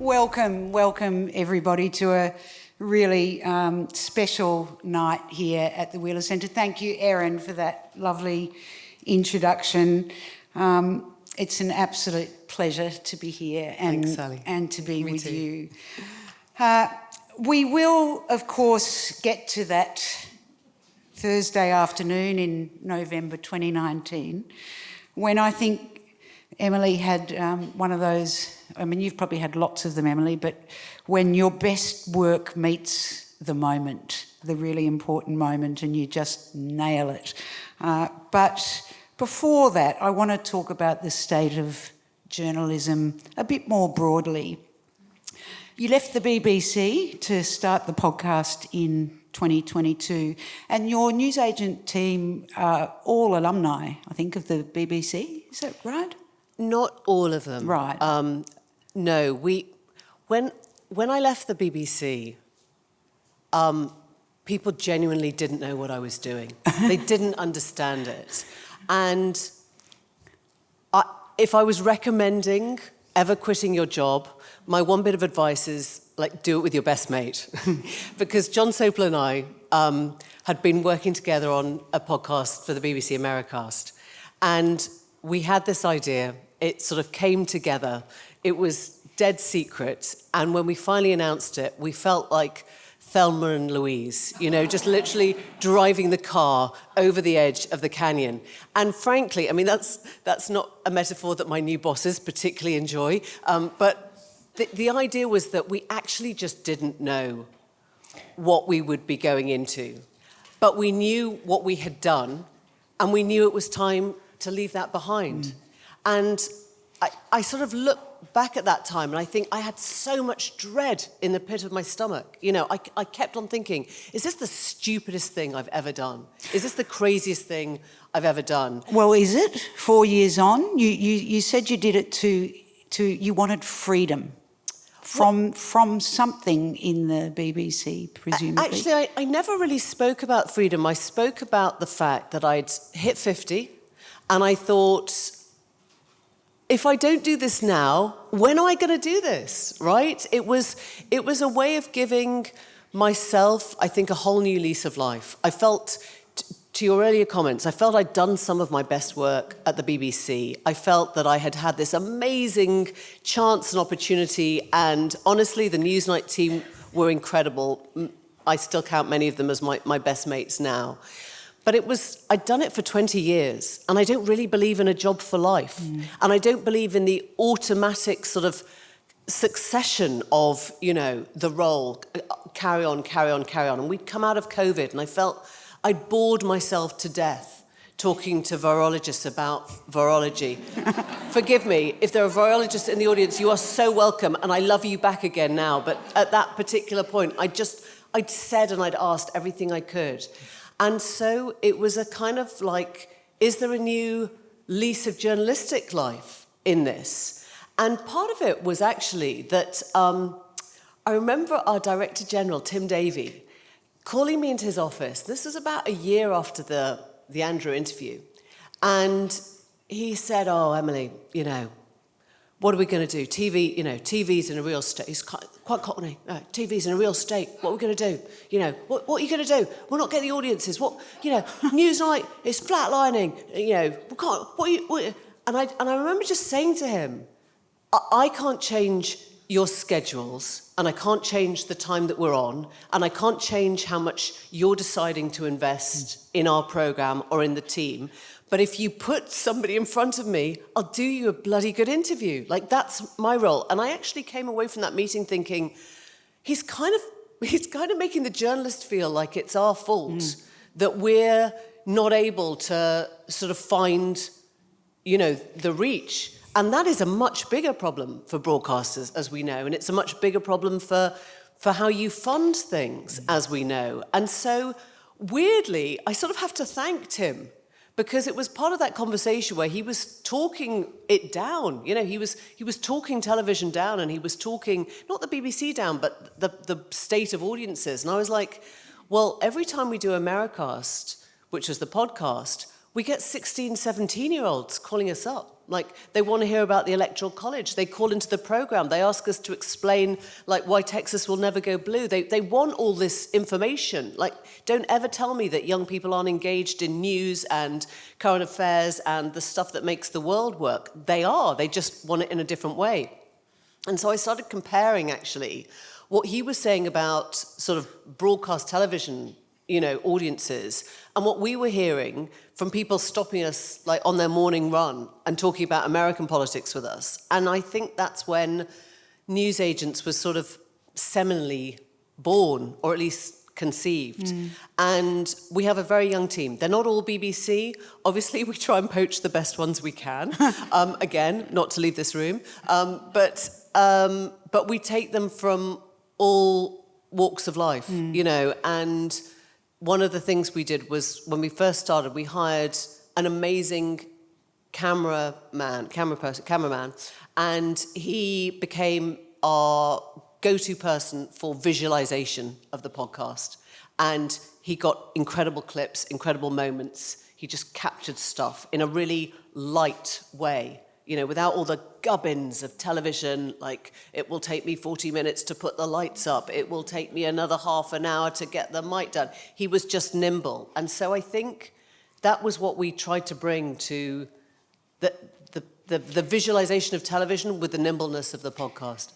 Welcome everybody to a really special night here at the Wheeler Centre. Thank you, Erin, for that lovely introduction. It's an absolute pleasure to be here and, Thanks, Sally. and to be Me with too. you. We will, of course, get to that Thursday afternoon in November 2019 when I think Emily had one of those, I mean, you've probably had lots of them, Emily, but when your best work meets the moment, the really important moment, and you just nail it. But before that, I want to talk about the state of journalism a bit more broadly. You left the BBC to start the podcast in 2022, and your newsagent team are all alumni, I think, of the BBC. Is that right? Not all of them. Right. No, when I left the BBC, people genuinely didn't know what I was doing. They didn't understand it. And if I was recommending ever quitting your job, my one bit of advice is, like, do it with your best mate. Because John Sopel and I had been working together on a podcast for the BBC Americast. And we had this idea. It sort of came together. It was dead secret. And when we finally announced it, we felt like Thelma and Louise, you know, just literally driving the car over the edge of the canyon. And frankly, I mean, that's not a metaphor that my new bosses particularly enjoy. But the idea was that we actually just didn't know what we would be going into. But we knew what we had done, and we knew it was time to leave that behind. And I sort of look back at that time and I think I had so much dread in the pit of my stomach. You know, I kept on thinking, is this the stupidest thing I've ever done? Is this the craziest thing I've ever done? Well, is it? 4 years on? You said you did it to you wanted freedom from something in the BBC, presumably. Actually, I never really spoke about freedom. I spoke about the fact that I'd hit 50 and I thought, if I don't do this now, when am I going to do this, right? It was a way of giving myself, I think, a whole new lease of life. I felt, to your earlier comments, I felt I'd done some of my best work at the BBC. I felt that I had had this amazing chance and opportunity, and honestly, the Newsnight team were incredible. I still count many of them as my best mates now. But I'd done it for 20 years, and I don't really believe in a job for life. And I don't believe in the automatic sort of succession of, you know, the role, carry on. And we'd come out of COVID, and I felt I'd bored myself to death talking to virologists about virology. Forgive me, if there are virologists in the audience, you are so welcome, and I love you back again now. But at that particular point, I'd said and I'd asked everything I could. And so it was a kind of like, is there a new lease of journalistic life in this? And part of it was actually that I remember our Director General, Tim Davey, calling me into his office. This was about a year after the Andrew interview. And he said, oh, Emily, you know, what are we going to do? TV, you know, TV's in a real state. He's quite cockney. TV's in a real state. What are we going to do? You know, what are you going to do? We'll not get the audiences. What, you know, Newsnight is flatlining. You know, we can't. And I remember just saying to him, I can't change your schedules, and I can't change the time that we're on, and I can't change how much you're deciding to invest in our programme or in the team. But if you put somebody in front of me, I'll do you a bloody good interview. Like, that's my role. And I actually came away from that meeting thinking, he's kind of making the journalist feel like it's our fault that we're not able to sort of find, you know, the reach. And that is a much bigger problem for broadcasters, as we know. And it's a much bigger problem for how you fund things, as we know. And so, weirdly, I sort of have to thank Tim, because it was part of that conversation where he was talking it down. You know, he was talking television down, and he was talking, not the BBC down, but the state of audiences. And I was like, well, every time we do Americast, which was the podcast, we get 16, 17-year-olds calling us up. Like, they want to hear about the Electoral College. They call into the program. They ask us to explain, like, why Texas will never go blue. They want all this information. Like, don't ever tell me that young people aren't engaged in news and current affairs and the stuff that makes the world work. They are. They just want it in a different way. And so I started comparing, actually, what he was saying about sort of broadcast television, audiences, and what we were hearing from people stopping us, like, on their morning run and talking about American politics with us. And I think that's when newsagents was sort of seminally born, or at least conceived. And we have a very young team. They're not all BBC. Obviously, we try and poach the best ones we can. Again, not to leave this room. But we take them from all walks of life, and one of the things we did was, when we first started, we hired an amazing cameraman, and he became our go-to person for visualization of the podcast. And he got incredible clips, incredible moments. He just captured stuff in a really light way, without all the gubbins of television, like, it will take me 40 minutes to put the lights up, it will take me another half an hour to get the mic done. He was just nimble. And so I think that was what we tried to bring to the visualization of television with the nimbleness of the podcast.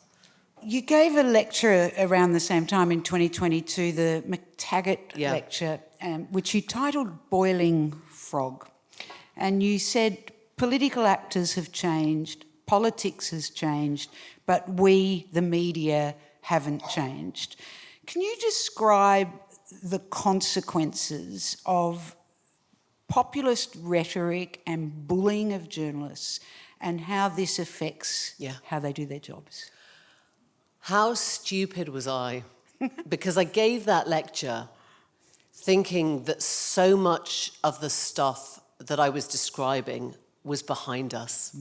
You gave a lecture around the same time in 2022, the McTaggart lecture, which you titled Boiling Frog. And you said, political actors have changed, politics has changed, but we, the media, haven't changed. Can you describe the consequences of populist rhetoric and bullying of journalists and how this affects how they do their jobs? How stupid was I? Because I gave that lecture thinking that so much of the stuff that I was describing was behind us.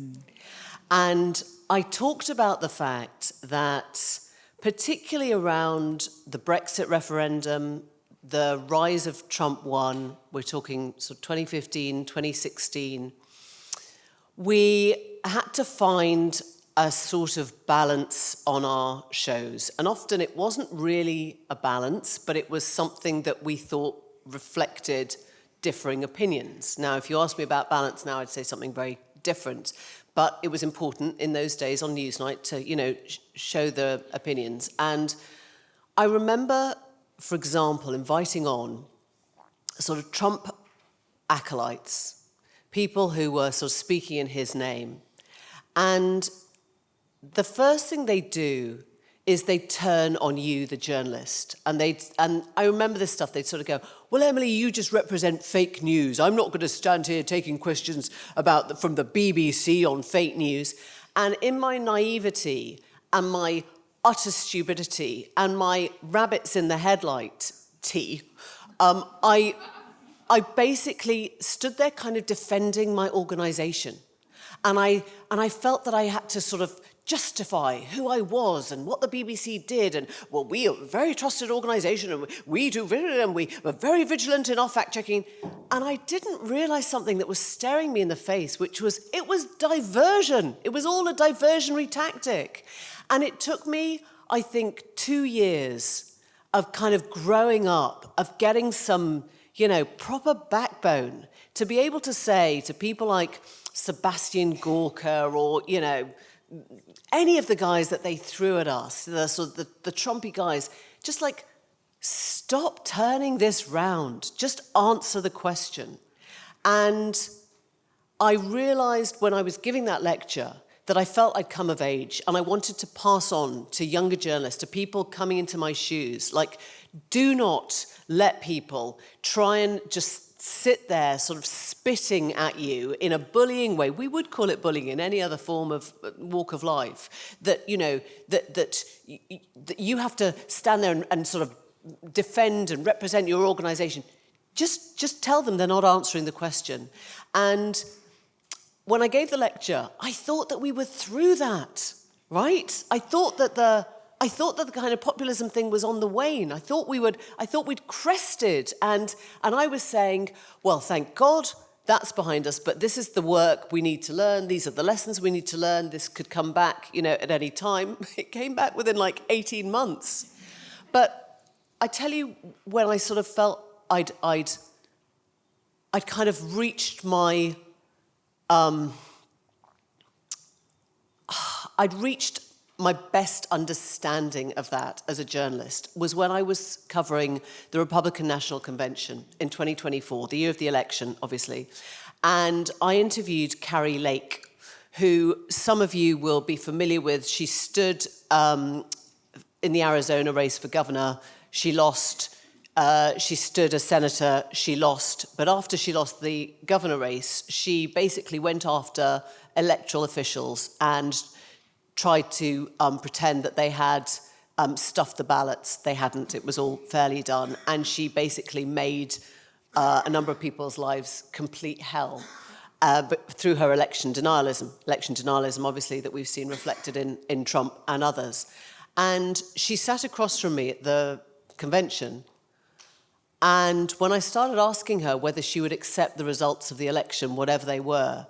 And I talked about the fact that, particularly around the Brexit referendum, the rise of Trump 1, we're talking sort of 2015, 2016, we had to find a sort of balance on our shows. And often it wasn't really a balance, but it was something that we thought reflected differing opinions. Now, if you ask me about balance now, I'd say something very different. But it was important in those days on Newsnight to, show the opinions. And I remember, for example, inviting on sort of Trump acolytes, people who were sort of speaking in his name. And the first thing they do is they turn on you, the journalist. And I remember this stuff, they'd sort of go, well, Emily, you just represent fake news. I'm not going to stand here taking questions from the BBC on fake news. And in my naivety and my utter stupidity and my rabbits in the headlight I basically stood there kind of defending my organisation. And I felt that I had to sort of justify who I was and what the BBC did, and, well, we are a very trusted organisation, and we were very vigilant in our fact-checking. And I didn't realise something that was staring me in the face, which was, it was diversion. It was all a diversionary tactic. And it took me, I think, 2 years of kind of growing up, of getting some, proper backbone to be able to say to people like Sebastian Gorka or, any of the guys that they threw at us, the Trumpy guys, just like, stop turning this round. Just answer the question. And I realized when I was giving that lecture that I felt I'd come of age, and I wanted to pass on to younger journalists, to people coming into my shoes, like, do not let people try and just sit there sort of spitting at you in a bullying way. We would call it bullying in any other form of walk of life. That, that you have to stand there and sort of defend and represent your organisation. Just tell them they're not answering the question. And when I gave the lecture, I thought that we were through that, right? I thought that the kind of populism thing was on the wane. I thought we'd crested, and I was saying, well, thank God that's behind us, but this is the work we need to learn. These are the lessons we need to learn. This could come back, at any time. It came back within like 18 months. But I tell you, when I sort of felt I'd kind of reached my, I'd reached my best understanding of that as a journalist was when I was covering the Republican National Convention in 2024, the year of the election, obviously. And I interviewed Carrie Lake, who some of you will be familiar with. She stood in the Arizona race for governor. She lost. She stood as senator. She lost. But after she lost the governor race, she basically went after electoral officials and tried to pretend that they had stuffed the ballots. They hadn't. It was all fairly done. And she basically made a number of people's lives complete hell but through her election denialism. Election denialism, obviously, that we've seen reflected in Trump and others. And she sat across from me at the convention. And when I started asking her whether she would accept the results of the election, whatever they were,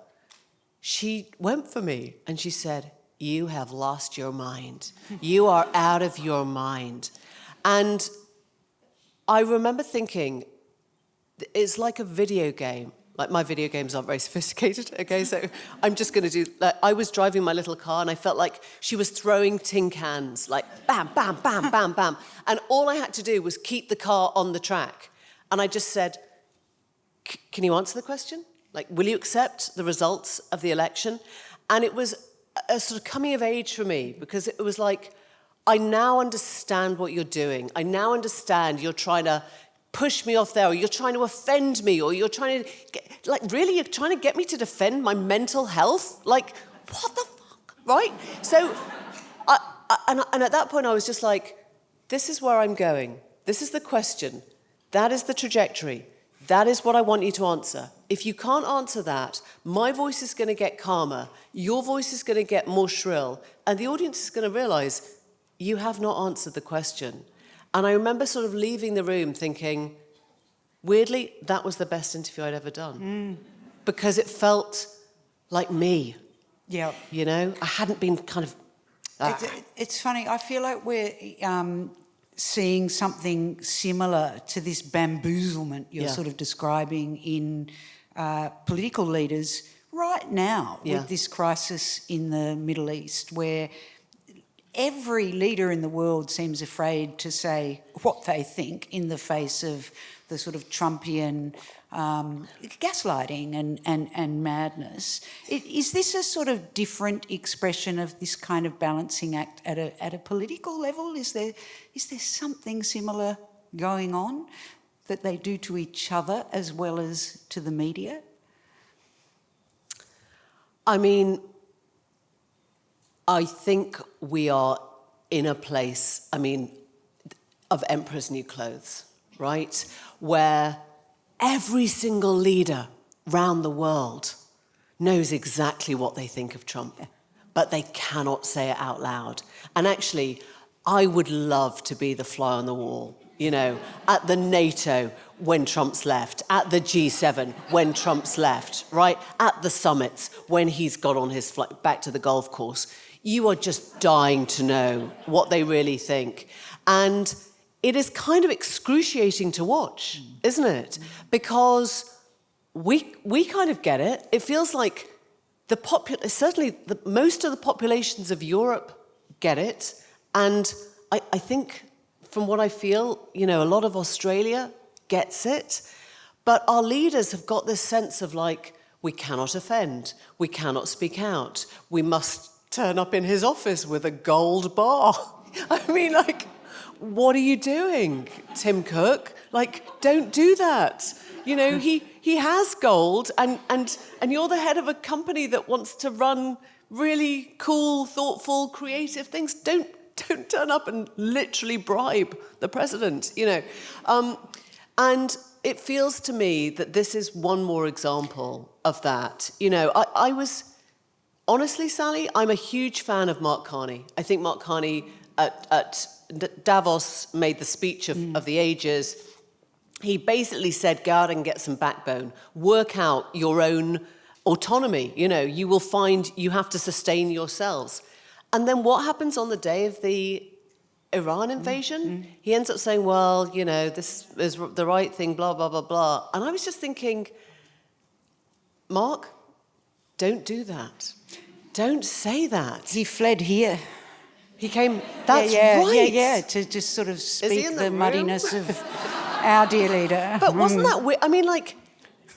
she went for me and she said, "You have lost your mind. You are out of your mind." And I remember thinking, it's like a video game. Like, my video games aren't very sophisticated, okay? So I'm just going to do, I was driving my little car and I felt like she was throwing tin cans, like bam, bam, bam, bam, bam. And all I had to do was keep the car on the track. And I just said, "Can you answer the question? Like, will you accept the results of the election?" And it was a sort of coming of age for me, because it was like, I now understand what you're doing. I now understand you're trying to push me off there, or you're trying to offend me, or you're trying to really, you're trying to get me to defend my mental health? Like, what the fuck, right? So, and at that point I was just like, this is where I'm going. This is the question. That is the trajectory. That is what I want you to answer. If you can't answer that, my voice is going to get calmer, your voice is going to get more shrill, and the audience is going to realize you have not answered the question. And I remember sort of leaving the room thinking, weirdly, that was the best interview I'd ever done. Because it felt like me. Yeah. I hadn't been kind of... It's funny, I feel like we're seeing something similar to this bamboozlement you're sort of describing in political leaders right now with this crisis in the Middle East, where every leader in the world seems afraid to say what they think in the face of the sort of Trumpian gaslighting and madness. Is this a sort of different expression of this kind of balancing act at a political level? Is there something similar going on that they do to each other as well as to the media? I mean, I think we are in a place, of emperor's new clothes, right? Where every single leader round the world knows exactly what they think of Trump, but they cannot say it out loud. And actually, I would love to be the fly on the wall, at the NATO when Trump's left, at the G7 when Trump's left, right? At the summits when he's got on his flight back to the golf course. You are just dying to know what they really think. And it is kind of excruciating to watch, isn't it? Because we kind of get it. It feels like most of the populations of Europe get it. And I think, from what I feel, a lot of Australia gets it. But our leaders have got this sense of we cannot offend, we cannot speak out, we must turn up in his office with a gold bar. What are you doing, Tim Cook? Don't do that. He has gold, and you're the head of a company that wants to run really cool, thoughtful, creative things. Don't turn up and literally bribe the president, And it feels to me that this is one more example of that. I was, honestly, Sally, I'm a huge fan of Mark Carney. I think Mark Carney at Davos made the speech of the ages. he basically said, go out and get some backbone, work out your own autonomy. You know, you will find you have to sustain yourselves. And then what happens on the day of the Iran invasion? He ends up saying, well, you know, this is the right thing, blah, blah, blah, blah. And I was just thinking, Mark, don't do that. Don't say that. He fled here. He came, that's right. Yeah, to just sort of speak the room? muddiness of our dear leader. But wasn't that weird? I mean, like,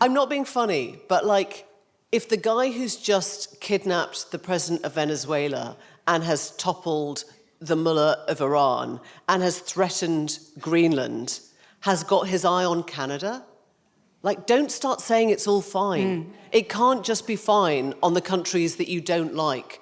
I'm not being funny, but like, if the guy who's just kidnapped the president of Venezuela and has toppled the mullah of Iran and has threatened Greenland has got his eye on Canada, like, don't start saying it's all fine. It can't just be fine on the countries that you don't like.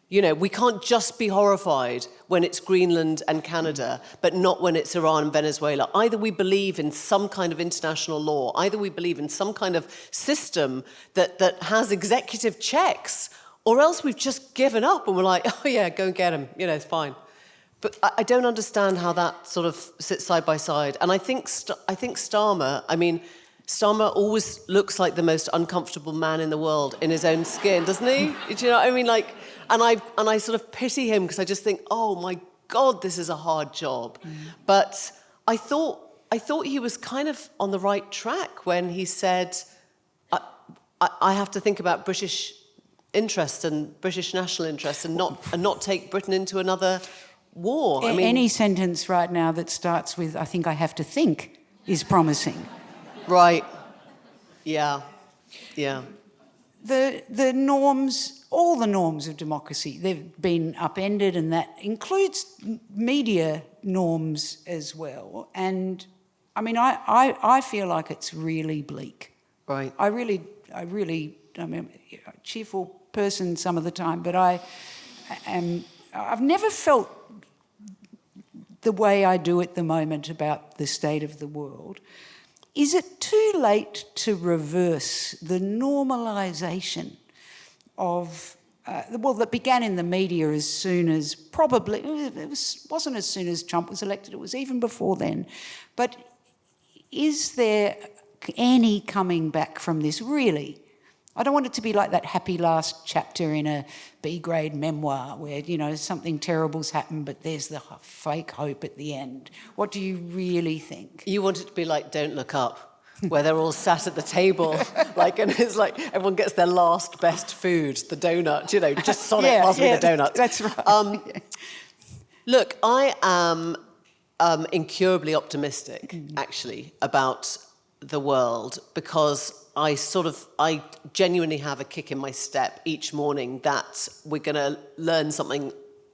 You know, we can't just be horrified when it's Greenland and Canada, but not when it's Iran and Venezuela. Either we believe in some kind of international law, either we believe in some kind of system that has executive checks, or else we've just given up and we're like, oh yeah, go and get him, you know, it's fine. But I don't understand how that sort of sits side by side. And I think Starmer, I mean, Starmer always looks like the most uncomfortable man in the world in his own skin, doesn't he? Do you know what I mean? Like, and I sort of pity him because I just think, oh my God, this is a hard job. But I thought he was kind of on the right track when he said, I have to think about British interests and British national interests and not take Britain into another war. I mean, any sentence right now that starts with, I think I have to think, is promising. Right. Yeah. Yeah. The norms, all the norms of democracy, they've been upended, and that includes media norms as well. And I mean, I feel like it's really bleak. Right. I mean, a cheerful person some of the time, but I've never felt the way I do at the moment about the state of the world. Is it too late to reverse the normalisation of, that began in the media as soon as probably, wasn't as soon as Trump was elected, it was even before then. But is there any coming back from this, really? I don't want it to be like that happy last chapter in a B-grade memoir where, you know, something terrible's happened, but there's the fake hope at the end. What do you really think? You want it to be like Don't Look Up, where they're all sat at the table, like, and it's like everyone gets their last best food, the donut, you know, just Sonic pass me the donut. That's right. Look, I am incurably optimistic, actually, about the world because I genuinely have a kick in my step each morning that we're going to learn something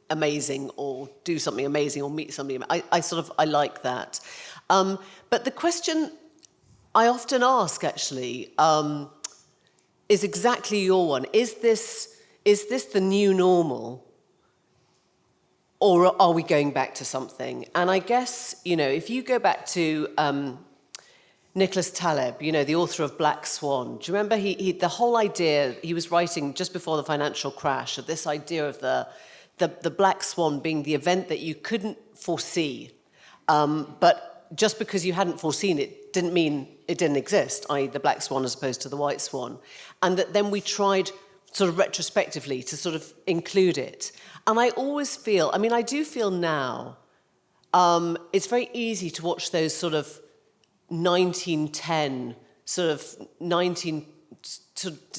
amazing or do something amazing or meet somebody. I like that. But the question I often ask, actually, is exactly your one. Is this the new normal? Or are we going back to something? And I guess, you know, if you go back to Nicholas Taleb, you know, the author of Black Swan. Do you remember the whole idea, he was writing just before the financial crash, of this idea of the Black Swan being the event that you couldn't foresee. But just because you hadn't foreseen it didn't mean it didn't exist, i.e. the Black Swan as opposed to the White Swan. And that then we tried sort of retrospectively to sort of include it. And I always feel, I mean, I do feel now, it's very easy to watch those sort of 1910, sort of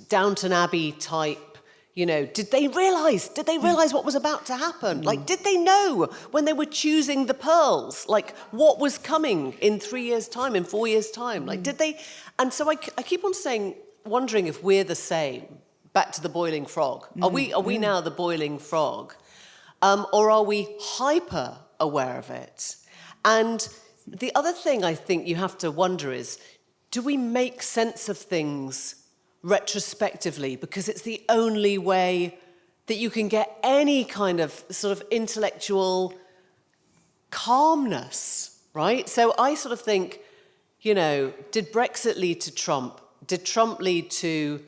Downton Abbey type, you know, did they realise what was about to happen? Like, did they know when they were choosing the pearls, like, what was coming in 3 years' time, in 4 years' time? Like, did they? And so I keep on wondering if we're the same, back to the boiling frog. Are we now the boiling frog? Or are we hyper aware of it? And the other thing I think you have to wonder is, do we make sense of things retrospectively? Because it's the only way that you can get any kind of sort of intellectual calmness, right? So I sort of think, you know, did Brexit lead to Trump? Did Trump lead to,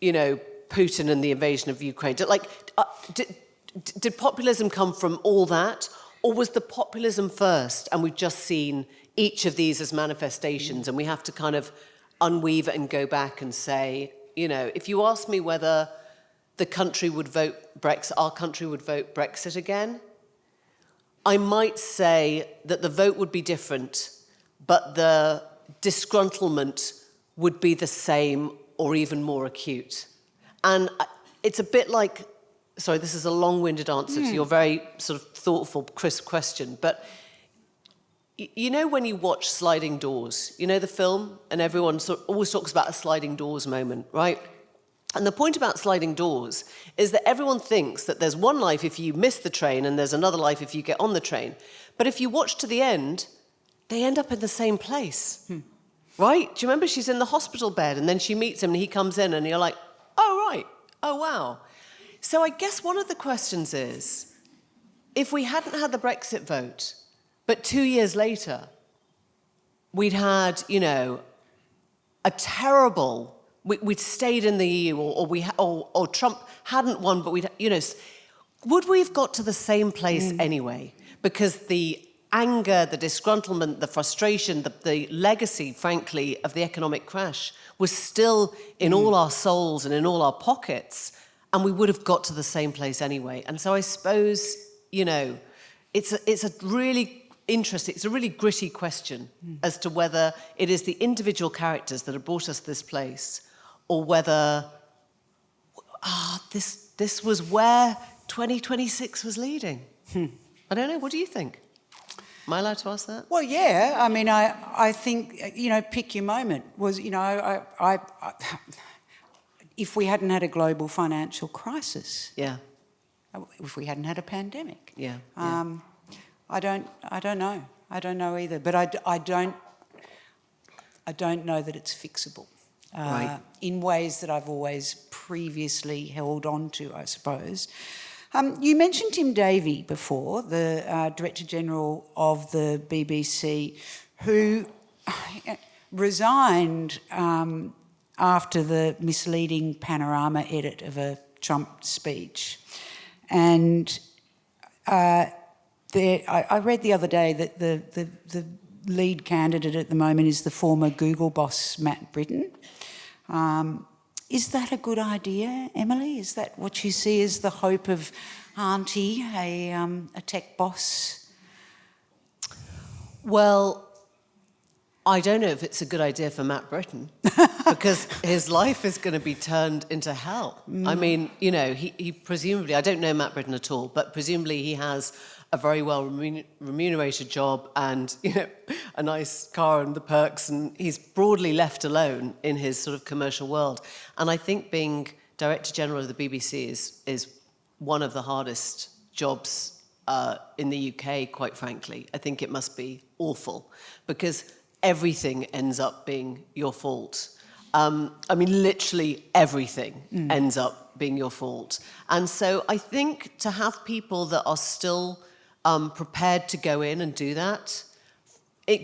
you know, Putin and the invasion of Ukraine? Did populism come from all that? Or was the populism first, and we've just seen each of these as manifestations, and we have to kind of unweave it and go back and say, you know, if you ask me whether the country would vote Brexit, our country would vote Brexit again, I might say that the vote would be different, but the disgruntlement would be the same or even more acute. And it's a bit like, sorry, this is a long-winded answer to your very sort of thoughtful, crisp question, but you know when you watch Sliding Doors, you know the film, and everyone always talks about a sliding doors moment, right? And the point about sliding doors is that everyone thinks that there's one life if you miss the train and there's another life if you get on the train. But if you watch to the end, they end up in the same place, right? Do you remember she's in the hospital bed and then she meets him and he comes in and you're like, oh, right, oh, wow. So I guess one of the questions is, if we hadn't had the Brexit vote, but 2 years later, we'd had, you know, a terrible... We'd stayed in the EU, or Trump hadn't won, but we'd, you know, would we have got to the same place anyway? Because the anger, the disgruntlement, the frustration, the legacy, frankly, of the economic crash was still in all our souls and in all our pockets, and we would have got to the same place anyway. And so I suppose, you know, it's a really interesting, it's a really gritty question as to whether it is the individual characters that have brought us this place, or whether this was where 2026 was leading. I don't know. What do you think? Am I allowed to ask that? Well, yeah. I mean, I think, you know, pick your moment. Was, you know, I if we hadn't had a global financial crisis, Yeah. if we hadn't had a pandemic, Yeah. I don't know. I don't know either. But I don't know that it's fixable. Right. In ways that I've always previously held on to, I suppose. You mentioned Tim Davie before, the Director General of the BBC, who resigned after the misleading Panorama edit of a Trump speech. And I read the other day that the lead candidate at the moment is the former Google boss, Matt Britton. Is that a good idea, Emily? Is that what you see as the hope of Auntie, a tech boss? Well, I don't know if it's a good idea for Matt Britton because his life is going to be turned into hell. I mean, you know, he presumably, I don't know Matt Britton at all, but presumably he has a very well remunerated job and, you know, a nice car and the perks, and he's broadly left alone in his sort of commercial world. And I think being Director General of the BBC is one of the hardest jobs in the UK, quite frankly. I think it must be awful because everything ends up being your fault. I mean, literally everything ends up being your fault. And so I think to have people that are still prepared to go in and do that,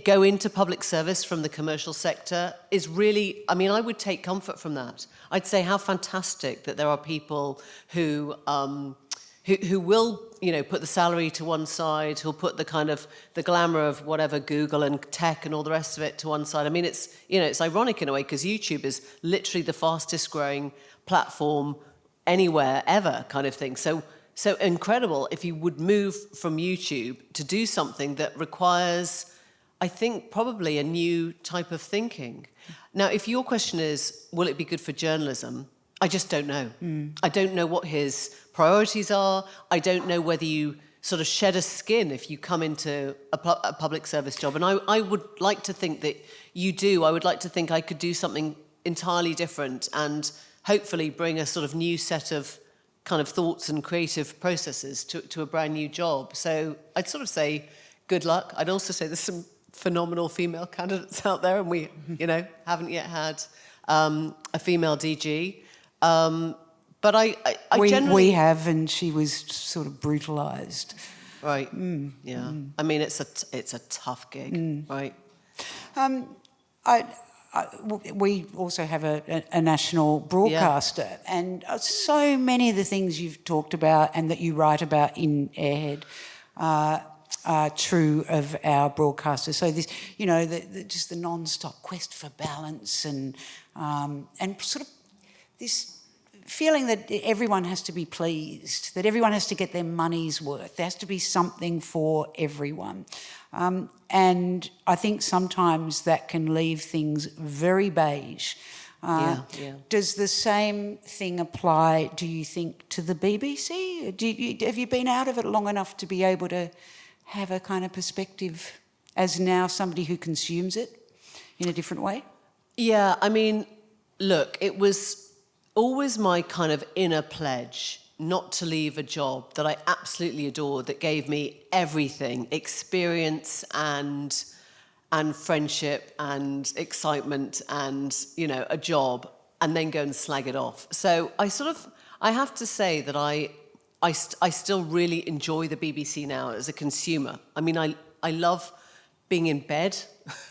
go into public service from the commercial sector is really, I mean, I would take comfort from that. I'd say how fantastic that there are people who will, you know, put the salary to one side, who'll put the kind of the glamour of whatever Google and tech and all the rest of it to one side. I mean, it's, you know, it's ironic in a way because YouTube is literally the fastest growing platform anywhere ever kind of thing. So incredible if you would move from YouTube to do something that requires, I think, probably a new type of thinking. Now, if your question is, will it be good for journalism? I just don't know. I don't know what his priorities are. I don't know whether you sort of shed a skin if you come into a public service job. And I would like to think that you do. I would like to think I could do something entirely different and hopefully bring a sort of new set of kind of thoughts and creative processes to a brand new job. So I'd sort of say good luck. I'd also say there's some phenomenal female candidates out there, and we, you know, haven't yet had a female DG. But I generally... We have, and she was sort of brutalised. Right, yeah. I mean, it's a tough gig, right? We also have a national broadcaster, and so many of the things you've talked about and that you write about in Airhead true of our broadcasters. So this, you know, just the non-stop quest for balance and sort of this feeling that everyone has to be pleased, that everyone has to get their money's worth. There has to be something for everyone. And I think sometimes that can leave things very beige. Does the same thing apply, do you think, to the BBC? Have you been out of it long enough to be able to have a kind of perspective as now somebody who consumes it in a different way? Yeah, I mean, look, it was always my kind of inner pledge not to leave a job that I absolutely adored, that gave me everything, experience and friendship and excitement and, you know, a job, and then go and slag it off. So I have to say that I still really enjoy the BBC now as a consumer. I mean, I love being in bed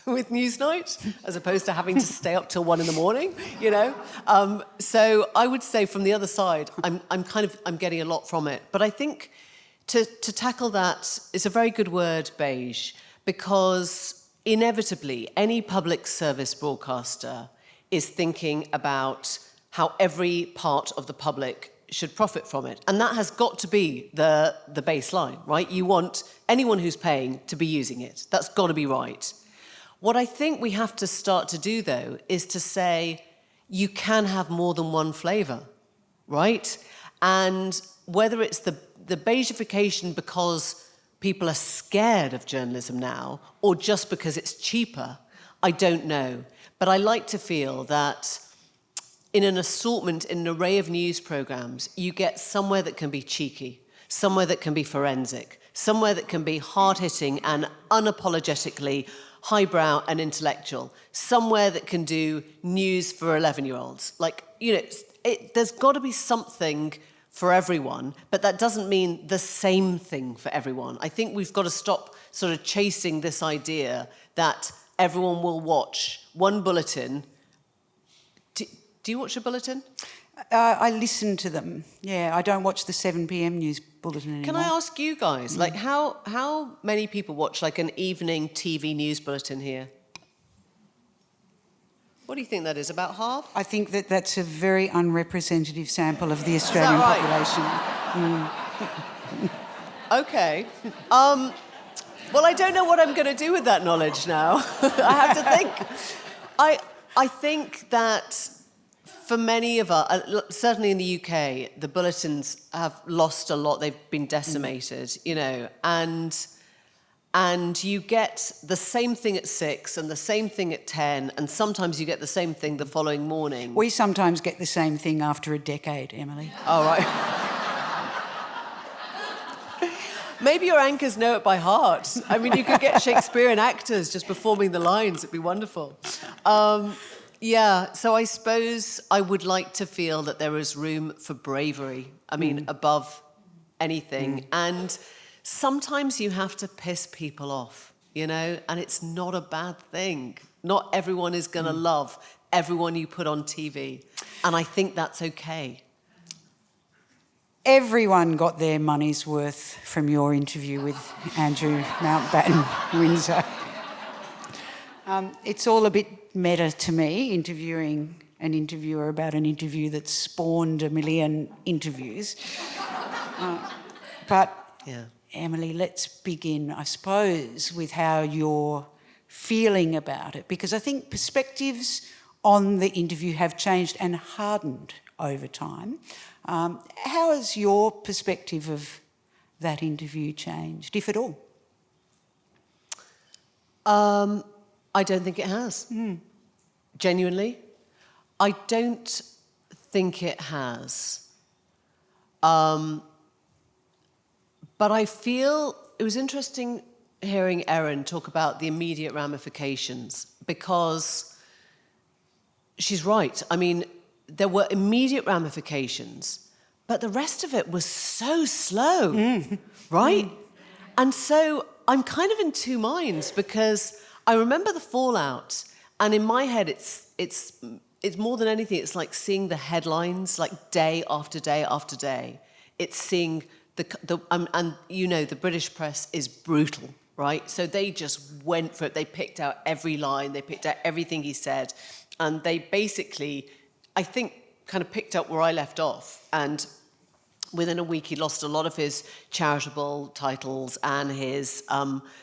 with Newsnight as opposed to having to stay up till 1 a.m, you know. So I would say from the other side, I'm getting a lot from it. But I think to tackle that, it's a very good word, beige, because inevitably any public service broadcaster is thinking about how every part of the public should profit from it. And that has got to be the baseline, right? You want anyone who's paying to be using it. That's got to be right. What I think we have to start to do, though, is to say you can have more than one flavour, right? And whether it's the beigification because people are scared of journalism now or just because it's cheaper, I don't know. But I like to feel that in an assortment, in an array of news programmes, you get somewhere that can be cheeky, somewhere that can be forensic, somewhere that can be hard-hitting and unapologetically highbrow and intellectual, somewhere that can do news for 11-year-olds. Like, you know, there's got to be something for everyone, but that doesn't mean the same thing for everyone. I think we've got to stop sort of chasing this idea that everyone will watch one bulletin. Do you watch a bulletin? I listen to them. Yeah, I don't watch the 7 p.m. news bulletin anymore. Can I ask you guys, like, how many people watch like an evening TV news bulletin here? What do you think that is? About half? I think that's a very unrepresentative sample of the Australian population. Okay. Well, I don't know what I'm going to do with that knowledge now. I have to think. I think that for many of us, certainly in the UK, the bulletins have lost a lot. They've been decimated, you know, and you get the same thing at 6 and the same thing at 10, and sometimes you get the same thing the following morning. We sometimes get the same thing after a decade, Emily. Oh, right. Maybe your anchors know it by heart. I mean, you could get Shakespearean actors just performing the lines. It'd be wonderful. Yeah, so I suppose I would like to feel that there is room for bravery. I mean, above anything. And sometimes you have to piss people off, you know, and it's not a bad thing. Not everyone is going to love everyone you put on TV. And I think that's okay. Everyone got their money's worth from your interview with Andrew Mountbatten-Windsor. It's all a bit meta to me, interviewing an interviewer about an interview that spawned 1 million interviews. But, Emily, let's begin, I suppose, with how you're feeling about it, because I think perspectives on the interview have changed and hardened over time. How has your perspective of that interview changed, if at all? I don't think it has. Genuinely. I don't think it has. But I feel it was interesting hearing Erin talk about the immediate ramifications, because she's right. I mean, there were immediate ramifications, but the rest of it was so slow, right? And so I'm kind of in two minds, because I remember the fallout, and in my head, it's more than anything. It's like seeing the headlines, like day after day after day. It's seeing And you know, the British press is brutal, right? So they just went for it. They picked out every line, they picked out everything he said, and they basically, I think, kind of picked up where I left off. And within a week, he lost a lot of his charitable titles and his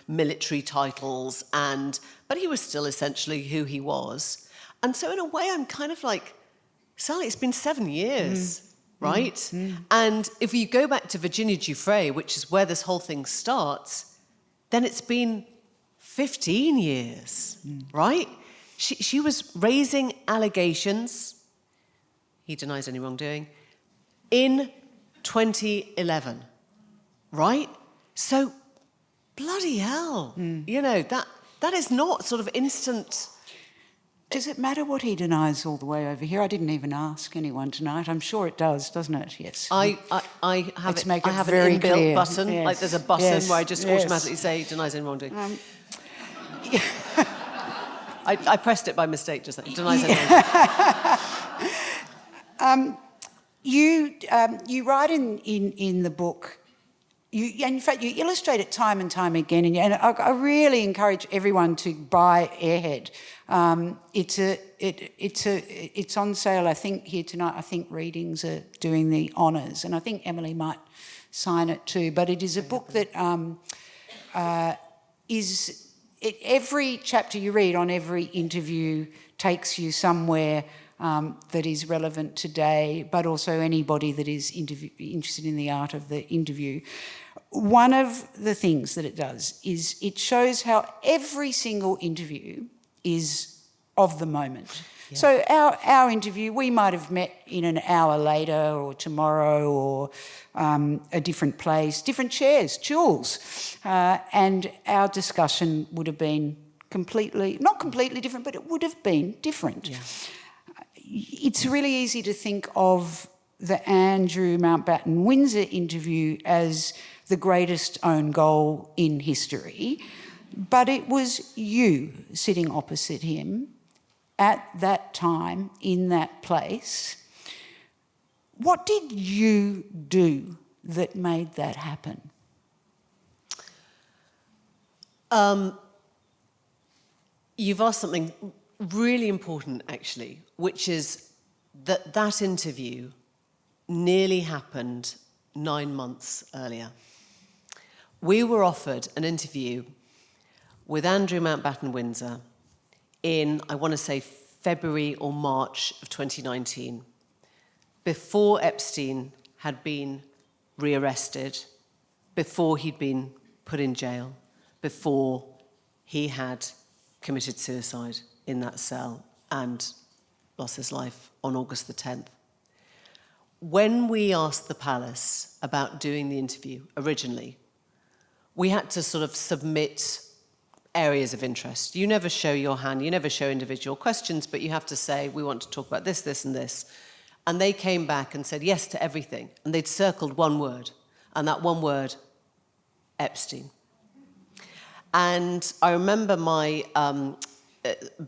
military titles, but he was still essentially who he was. And so in a way, I'm kind of like, Sally, it's been 7 years, right? And if you go back to Virginia Giuffre, which is where this whole thing starts, then it's been 15 years, right? She was raising allegations, he denies any wrongdoing, in 2011, right? So, bloody hell, you know, that is not sort of instant. Does it matter what he denies all the way over here? I didn't even ask anyone tonight. I'm sure it does, doesn't it? Yes. I have Let's it. make I it have very an inbuilt clear. button. Yes. Like there's a button Yes. where I just Yes. automatically say he denies any wrongdoing. I pressed it by mistake just then. Denies any wrongdoing. You write in the book, and in fact you illustrate it time and time again, and I really encourage everyone to buy Airhead. It's on sale, I think, here tonight. I think Readings are doing the honours, and I think Emily might sign it too. But it is a book that every chapter you read on every interview takes you somewhere that is relevant today, but also anybody that is interested in the art of the interview. One of the things that it does is it shows how every single interview is of the moment. Yeah. So our interview, we might have met in an hour later or tomorrow or a different place, different chairs, stools, and our discussion would have been not completely different, but it would have been different. Yeah. It's really easy to think of the Andrew Mountbatten-Windsor interview as the greatest own goal in history, but it was you sitting opposite him at that time, in that place. What did you do that made that happen? You've asked something really important, actually, which is that interview nearly happened 9 months earlier. We were offered an interview with Andrew Mountbatten-Windsor in, I want to say, February or March of 2019, before Epstein had been rearrested, before he'd been put in jail, before he had committed suicide in that cell and lost his life on August the 10th. When we asked the palace about doing the interview originally, we had to sort of submit areas of interest. You never show your hand, you never show individual questions, but you have to say, we want to talk about this, this, and this. And they came back and said yes to everything. And they'd circled one word, and that one word, Epstein. And I remember my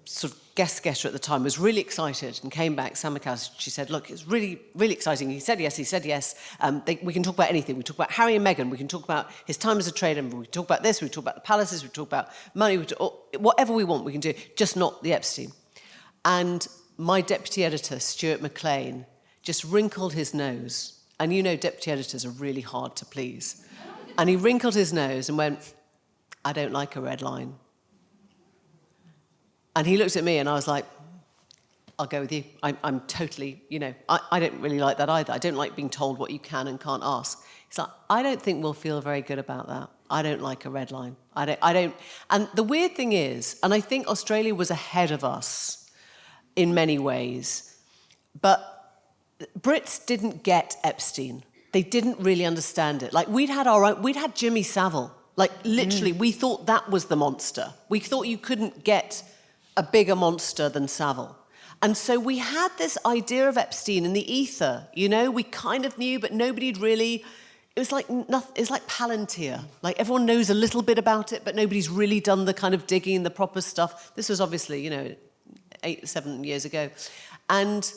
sort of guest getter at the time was really excited and came back, Sam McAllister, she said, look, it's really, really exciting. He said yes. We can talk about anything. We talk about Harry and Meghan. We can talk about his time as a trader. We can talk about this. We can talk about the palaces. We can talk about money. Whatever we want, we can do, just not the Epstein. And my deputy editor, Stuart McLean, just wrinkled his nose. And you know deputy editors are really hard to please. And he wrinkled his nose and went, I don't like a red line. And he looked at me and I was like, I'll go with you. I'm totally, I don't really like that either. I don't like being told what you can and can't ask. He's like, I don't think we'll feel very good about that. I don't like a red line. I don't. And the weird thing is, and I think Australia was ahead of us in many ways, but Brits didn't get Epstein. They didn't really understand it. Like we'd had Jimmy Savile. Like literally, we thought that was the monster. We thought you couldn't get a bigger monster than Savile. And so we had this idea of Epstein in the ether, we kind of knew, but nobody'd really, it's like Palantir. Like everyone knows a little bit about it, but nobody's really done the kind of digging, the proper stuff. This was obviously, 7 years ago. And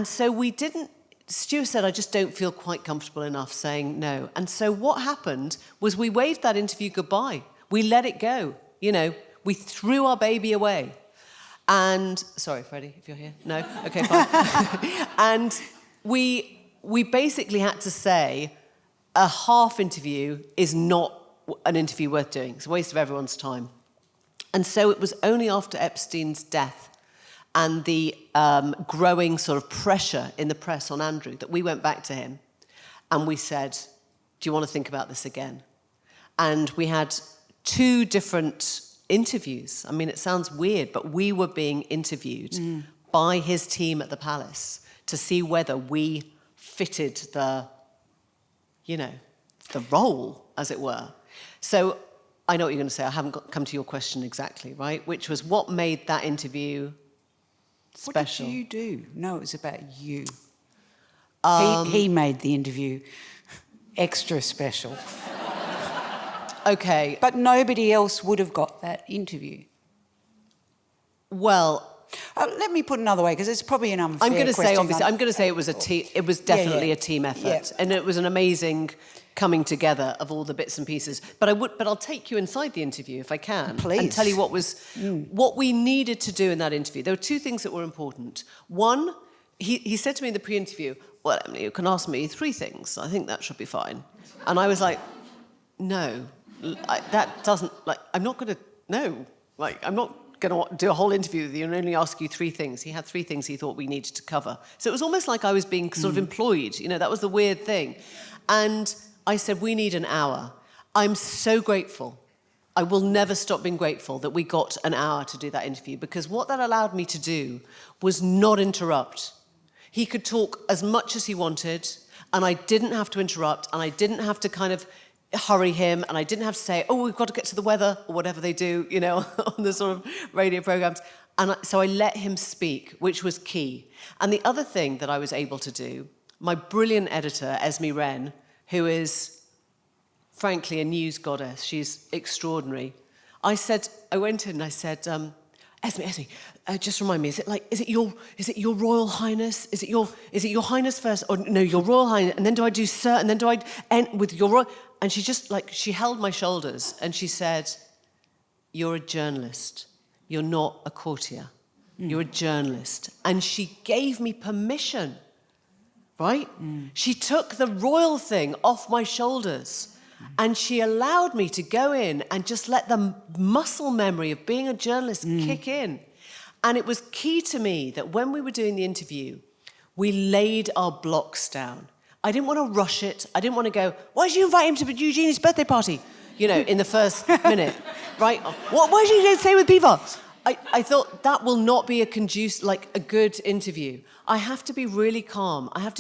so we didn't, Stu said, I just don't feel quite comfortable enough saying no. And so what happened was we waved that interview goodbye. We let it go. You know, we threw our baby away. And, sorry, Freddie, if you're here. No? Okay, fine. And we basically had to say a half interview is not an interview worth doing. It's a waste of everyone's time. And so it was only after Epstein's death and the growing sort of pressure in the press on Andrew that we went back to him and we said, do you want to think about this again? And we had 2 different interviews. I mean, it sounds weird, but we were being interviewed by his team at the palace to see whether we fitted the, you know, the role, as it were. So I know what you're going to say. I haven't come to your question exactly, right? Which was what made that interview special. What did you do? No, it was about you. He made the interview extra special. Okay. But nobody else would have got that interview. Well, let me put it another way, because it's probably an unfair I'm going to question. say, obviously, I'm going to say it was a team. It was definitely a team effort, and it was an amazing coming together of all the bits and pieces. But I'll take you inside the interview if I can, please, and tell you what we needed to do in that interview. There were 2 things that were important. One, he said to me in the pre-interview, "Well, Emily, you can ask me 3 things. I think that should be fine." And I was like, "No, that doesn't I'm not going to. No, I'm not going to do a whole interview with you and only ask you 3 things." He had 3 things he thought we needed to cover. So it was almost like I was being sort of employed. You know, that was the weird thing. And I said, we need an hour. I'm so grateful. I will never stop being grateful that we got an hour to do that interview, because what that allowed me to do was not interrupt. He could talk as much as he wanted, and I didn't have to interrupt, and I didn't have to kind of hurry him, and I didn't have to say, oh, we've got to get to the weather, or whatever they do, you know, on the sort of radio programs. And so I let him speak, which was key. And the other thing that I was able to do, my brilliant editor, Esme Wren, who is, frankly, a news goddess, she's extraordinary. I went in and I said, Esme, just remind me, is it your Royal Highness? Is it your Highness first? Or no, your Royal Highness, and then do I do Sir, and then do I end with your Royal? And she just, she held my shoulders and she said, you're a journalist. You're not a courtier. You're a journalist. And she gave me permission, right? She took the royal thing off my shoulders and she allowed me to go in and just let the muscle memory of being a journalist kick in. And it was key to me that when we were doing the interview, we laid our blocks down. I didn't want to rush it. I didn't want to go, why did you invite him to Eugenie's birthday party? You know, in the first minute, right? Why did you stay with Piva? I thought that will not be a good interview. I have to be really calm. I have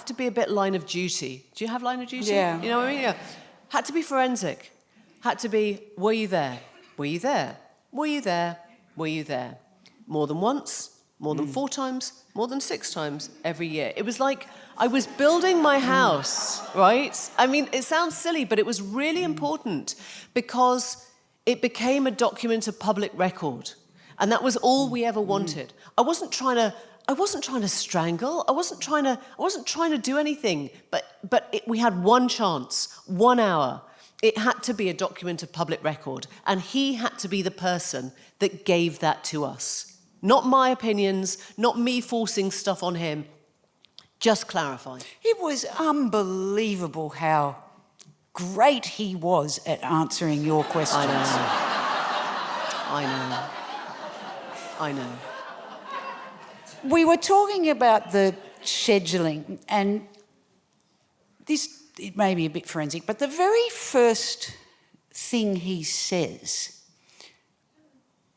to be a bit line of duty. Do you have line of duty? Yeah. You know what I mean? Yeah. Had to be forensic. Had to be, were you there? Were you there? Were you there? Were you there? More than once, more than 4 times, more than 6 times every year. It was like I was building my house, right? I mean, it sounds silly, but it was really important because it became a document of public record. And that was all we ever wanted. I wasn't trying to strangle. I wasn't trying to do anything. But we had one chance, 1 hour. It had to be a document of public record. And he had to be the person that gave that to us. Not my opinions, not me forcing stuff on him. Just clarifying. It was unbelievable how great he was at answering your questions. I know. We were talking about the scheduling, and it may be a bit forensic, but the very first thing he says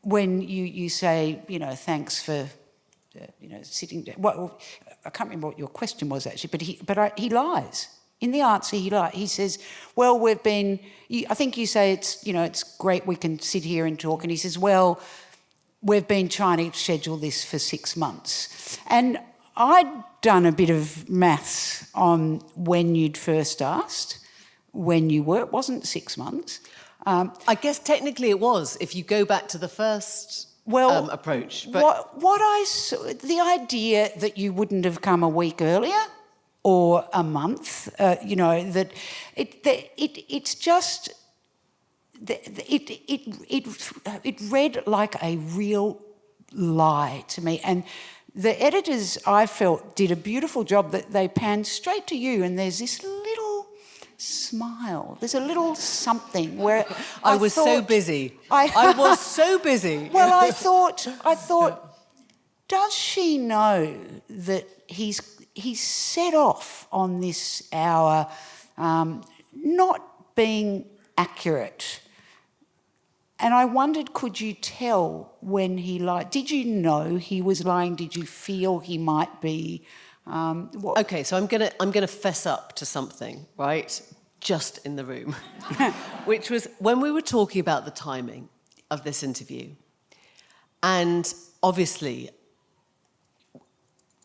when you say, thanks for, sitting down. Well, I can't remember what your question was actually, but he lies. In the answer, he says, well, I think you say it's great we can sit here and talk. And he says, well, we've been trying to schedule this for 6 months. And I'd done a bit of maths on when you'd first asked, when you were. It wasn't 6 months. I guess technically it was. If you go back to the first approach. But The idea that you wouldn't have come a week earlier or a month, that it's just it read like a real lie to me. And the editors, I felt, did a beautiful job that they panned straight to you, and there's this little smile. There's a little something where I was so busy. I was so busy. Well, I thought, does she know that he's set off on this hour not being accurate? And I wondered, could you tell when he lied? Did you know he was lying? Did you feel he might be? Okay, so I'm gonna fess up to something, right? Just in the room, which was when we were talking about the timing of this interview, and obviously,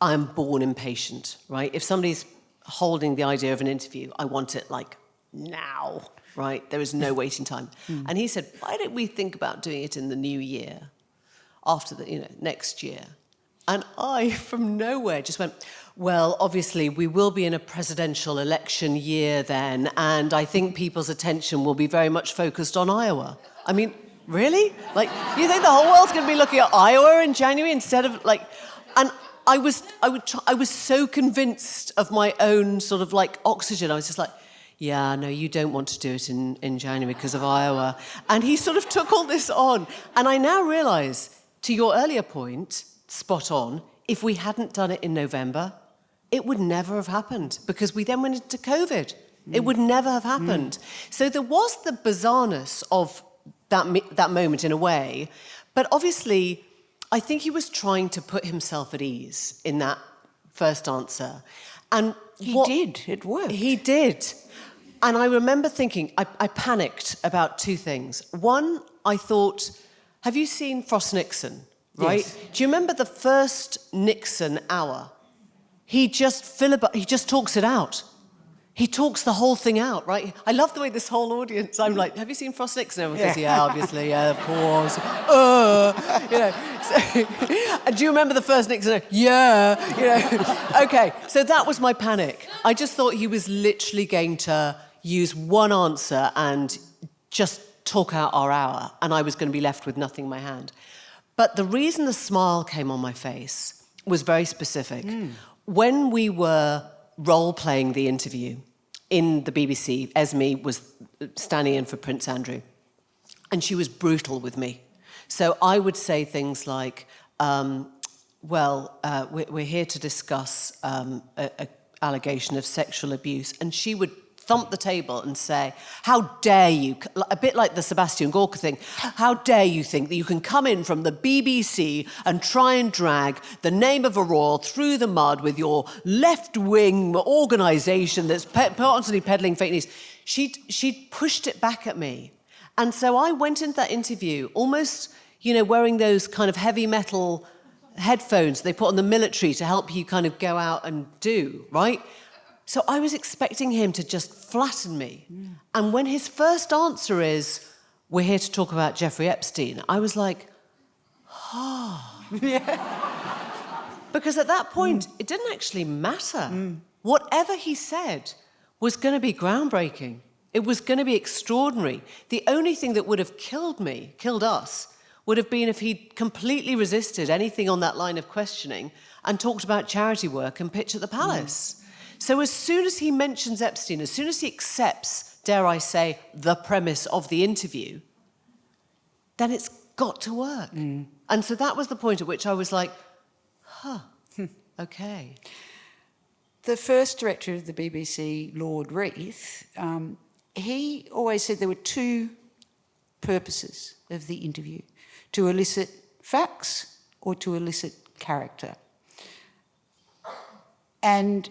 I'm born impatient, right? If somebody's holding the idea of an interview, I want it like now. Right, there is no waiting time. And he said, why don't we think about doing it in the new year, after next year? And I, from nowhere, just went, well, obviously, we will be in a presidential election year then, and I think people's attention will be very much focused on Iowa. I mean, really? Like, you think the whole world's going to be looking at Iowa in January instead of, like... And I was so convinced of my own sort of, like, oxygen. I was just like... yeah, no, you don't want to do it in January because of Iowa. And he sort of took all this on. And I now realise, to your earlier point, spot on, if we hadn't done it in November, it would never have happened because we then went into COVID. It would never have happened. So there was the bizarreness of that moment in a way. But obviously, I think he was trying to put himself at ease in that first answer. And he did. It worked. He did. And I remember thinking, I panicked about two things. One, I thought, have you seen Frost Nixon, right? Yes. Do you remember the first Nixon hour? He just talks it out. He talks the whole thing out, right? I love the way this whole audience, I'm like, have you seen Frost Nixon? Everyone goes, yeah, obviously, yeah, of course. And do you remember the first Nixon? Yeah, Okay, so that was my panic. I just thought he was literally going to use one answer and just talk out our hour, and I was going to be left with nothing in my hand. But the reason the smile came on my face was very specific. When we were role-playing the interview in the BBC, Esme was standing in for Prince Andrew, and she was brutal with me. So I would say things like, we're here to discuss an allegation of sexual abuse, and she would thump the table and say, how dare you, a bit like the Sebastian Gorka thing, how dare you think that you can come in from the BBC and try and drag the name of a royal through the mud with your left-wing organisation that's constantly peddling fake news. She'd pushed it back at me. And so I went into that interview almost, wearing those kind of heavy metal headphones they put on the military to help you kind of go out and do, right? So I was expecting him to just flatten me. And when his first answer is, we're here to talk about Jeffrey Epstein, I was like, Because at that point, it didn't actually matter. Whatever he said was going to be groundbreaking. It was going to be extraordinary. The only thing that would have killed us, would have been if he'd completely resisted anything on that line of questioning and talked about charity work and pitch at the palace. So as soon as he mentions Epstein, as soon as he accepts, dare I say, the premise of the interview, then it's got to work. And so that was the point at which I was like, okay. The first director of the BBC, Lord Reith, he always said there were two purposes of the interview: to elicit facts or to elicit character. And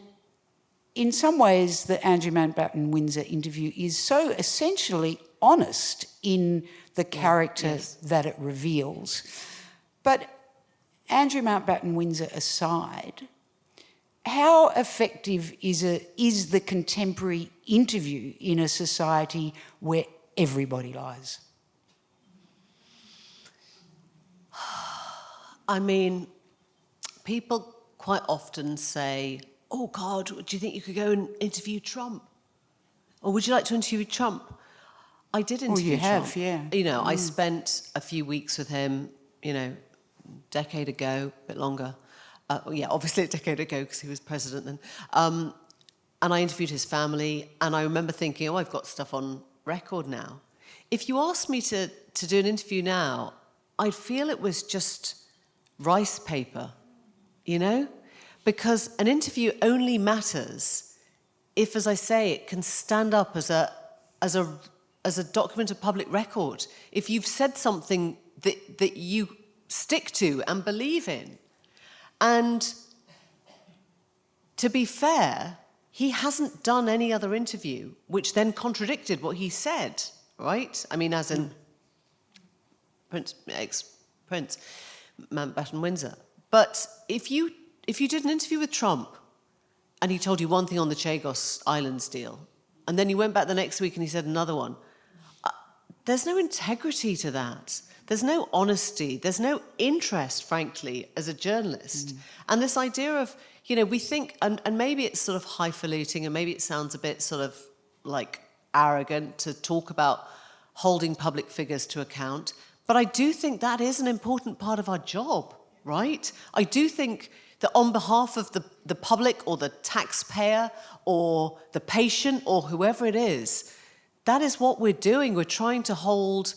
in some ways, the Andrew Mountbatten-Windsor interview is so essentially honest in the character that it reveals. But Andrew Mountbatten-Windsor aside, how effective is the contemporary interview in a society where everybody lies? I mean, people quite often say, oh, God, do you think you could go and interview Trump? Or would you like to interview Trump? I did interview Trump. Oh, you have, yeah. You know, I spent a few weeks with him, you know, a decade ago, a bit longer. Obviously a decade ago because he was president then. And I interviewed his family, and I remember thinking, oh, I've got stuff on record now. If you asked me to do an interview now, I'd feel it was just rice paper, you know? Because an interview only matters if, as I say, it can stand up as a document of public record. If you've said something that you stick to and believe in. And to be fair, he hasn't done any other interview which then contradicted what he said, right? I mean, as in ex-Prince Mountbatten-Windsor. But if you did an interview with Trump and he told you one thing on the Chagos Islands deal, and then you went back the next week and he said another one, there's no integrity to that. There's no honesty. There's no interest, frankly, as a journalist. And this idea of, you know, we think, and maybe it's sort of highfalutin, and maybe it sounds a bit sort of like arrogant to talk about holding public figures to account, but I do think that is an important part of our job, right? I do think that on behalf of the public or the taxpayer or the patient or whoever it is, that is what we're doing. We're trying to hold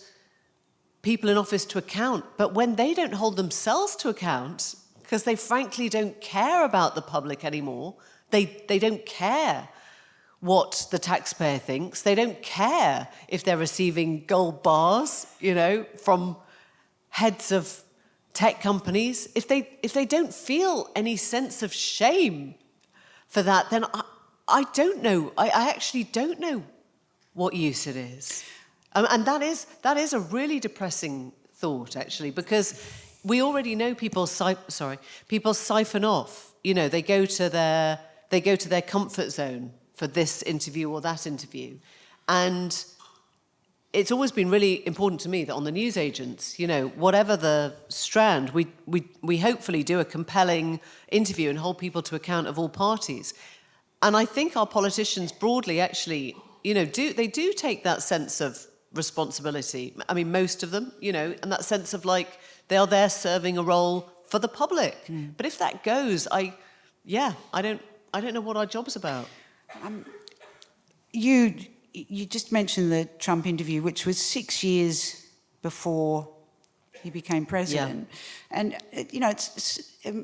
people in office to account. But when they don't hold themselves to account, because they frankly don't care about the public anymore, they don't care what the taxpayer thinks. They don't care if they're receiving gold bars, you know, from heads of tech companies. If they don't feel any sense of shame for that, then I don't know. I actually don't know what use it is. And that is a really depressing thought, actually, because we already know people siphon off. You know, they go to their comfort zone for this interview or that interview. And it's always been really important to me that on the newsagents, you know, whatever the strand, we hopefully do a compelling interview and hold people to account of all parties. And I think our politicians broadly actually, you know, they do take that sense of responsibility. I mean, most of them, you know, and that sense of like they are there serving a role for the public. But if that goes, I don't know what our job's about. You just mentioned the Trump interview, which was 6 years before he became president. Yeah. And, you know,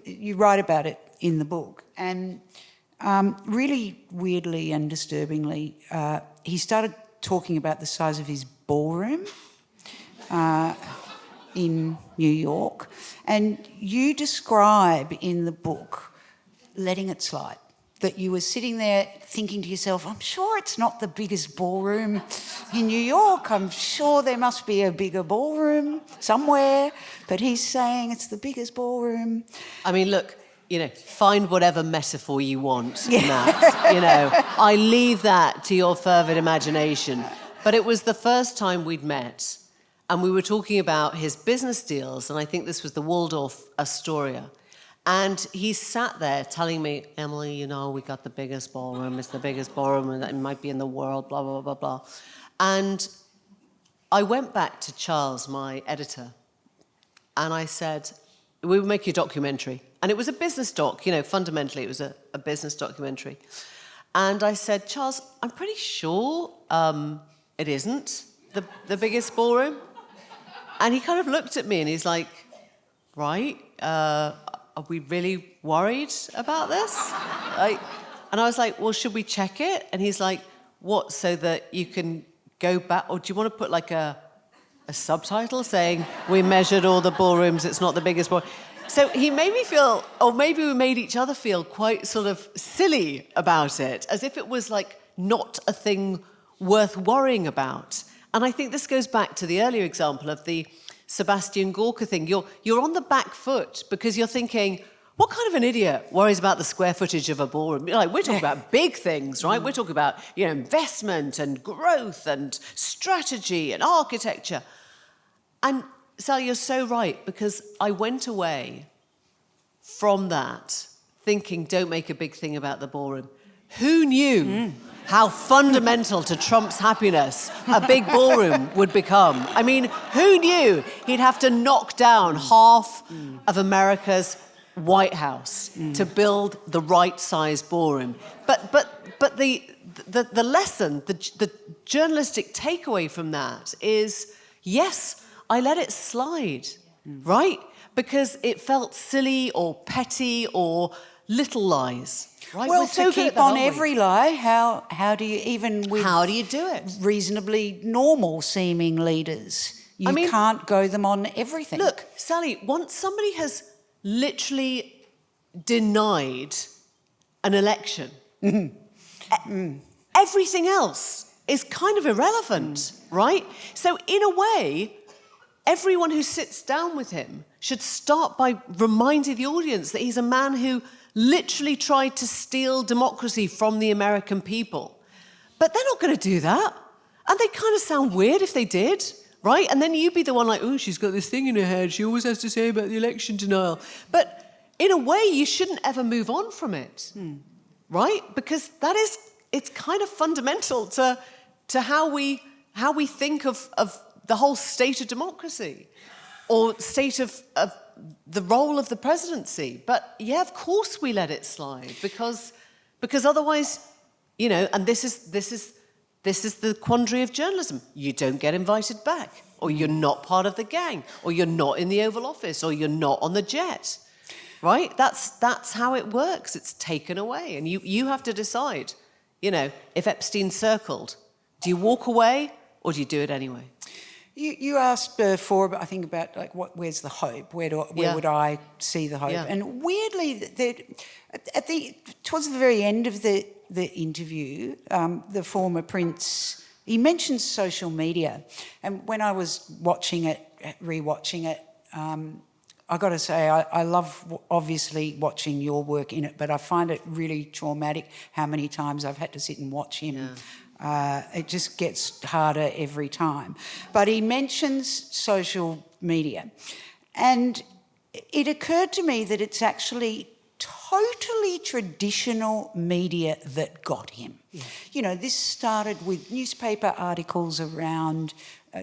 you write about it in the book. And really weirdly and disturbingly, he started talking about the size of his ballroom in New York. And you describe in the book letting it slide, that you were sitting there thinking to yourself, I'm sure it's not the biggest ballroom in New York. I'm sure there must be a bigger ballroom somewhere. But he's saying it's the biggest ballroom. I mean, look, you know, find whatever metaphor you want in that. You know, I leave that to your fervid imagination. But it was the first time we'd met, and we were talking about his business deals, and I think this was the Waldorf Astoria. And he sat there telling me, Emily, you know, we got the biggest ballroom. It's the biggest ballroom, and it might be in the world, blah, blah, blah, blah. And I went back to Charles, my editor, and I said, we would make a documentary. And it was a business doc, you know, fundamentally it was a business documentary. And I said, Charles, I'm pretty sure it isn't the biggest ballroom. And he kind of looked at me and he's like, right, are we really worried about this? And I was like, well, should we check it? And he's like, what, so that you can go back, or do you want to put like a subtitle saying, we measured all the ballrooms, it's not the biggest ballroom? So he made me feel, or maybe we made each other feel quite sort of silly about it, as if it was like not a thing worth worrying about. And I think this goes back to the earlier example of the Sebastian Gorka thing. You're on the back foot because you're thinking, what kind of an idiot worries about the square footage of a ballroom? Like, we're talking about big things, right? We're talking about, you know, investment and growth and strategy and architecture. And Sally, you're so right, because I went away from that thinking, don't make a big thing about the ballroom. Who knew how fundamental to Trump's happiness a big ballroom would become? I mean, who knew he'd have to knock down half of America's White House to build the right size ballroom? But the lesson, the journalistic takeaway from that is, yes, I let it slide, right? Because it felt silly or petty or little lies. Right? Well, We're so to good at keep that, on aren't we? every lie, how do you, even with How do you do it? reasonably normal seeming leaders, you can't go them on everything. Look, Sally, once somebody has literally denied an election, everything else is kind of irrelevant, right? So in a way, everyone who sits down with him should start by reminding the audience that he's a man who literally tried to steal democracy from the American people. But they're not going to do that. And they kind of sound weird if they did, right? And then you'd be the one like, oh, she's got this thing in her head. She always has to say about the election denial. But in a way, you shouldn't ever move on from it, right? Because it's kind of fundamental to how we think of the whole state of democracy or state of the role of the presidency. But yeah, of course we let it slide because otherwise, and this is the quandary of journalism. You don't get invited back, or you're not part of the gang, or you're not in the Oval Office, or you're not on the jet, right? That's how it works. It's taken away, and you have to decide, if Epstein circled, do you walk away or do you do it anyway? You asked before, I think, about where's the hope? Where would I see the hope? Yeah. And weirdly, towards the very end of the interview, the former prince, he mentions social media, and when I was rewatching it, I got to say I love obviously watching your work in it, but I find it really traumatic how many times I've had to sit and watch him. Yeah. It just gets harder every time. But he mentions social media. And it occurred to me that it's actually totally traditional media that got him. Yeah. This started with newspaper articles around,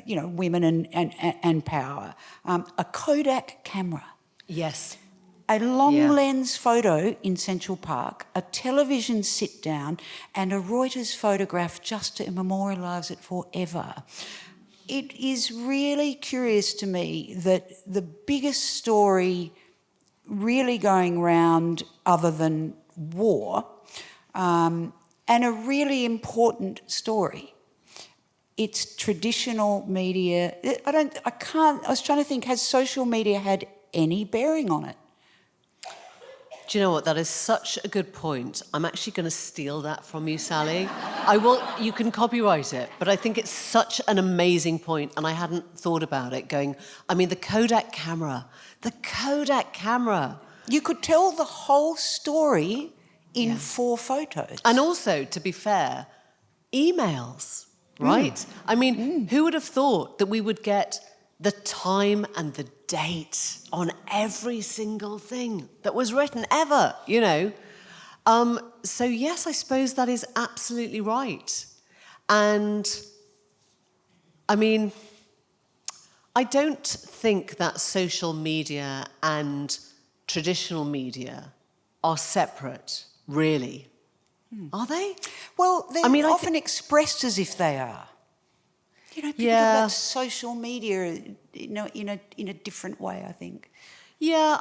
women and power. A Kodak camera. Yes. A long lens photo in Central Park, a television sit down, and a Reuters photograph just to memorialise it forever. It is really curious to me that the biggest story really going round other than war, and a really important story, it's traditional media. I was trying to think, has social media had any bearing on it? Do you know what? That is such a good point. I'm actually going to steal that from you, Sally. You can copyright it, but I think it's such an amazing point, and I hadn't thought about it the Kodak camera. The Kodak camera. You could tell the whole story in 4 photos. And also, to be fair, emails, right? Who would have thought that we would get the time and the date on every single thing that was written ever, So yes, I suppose that is absolutely right. And I don't think that social media and traditional media are separate, really. Are they? Well, they're often expressed as if they are. People talk about social media, in a different way, I think. Yeah,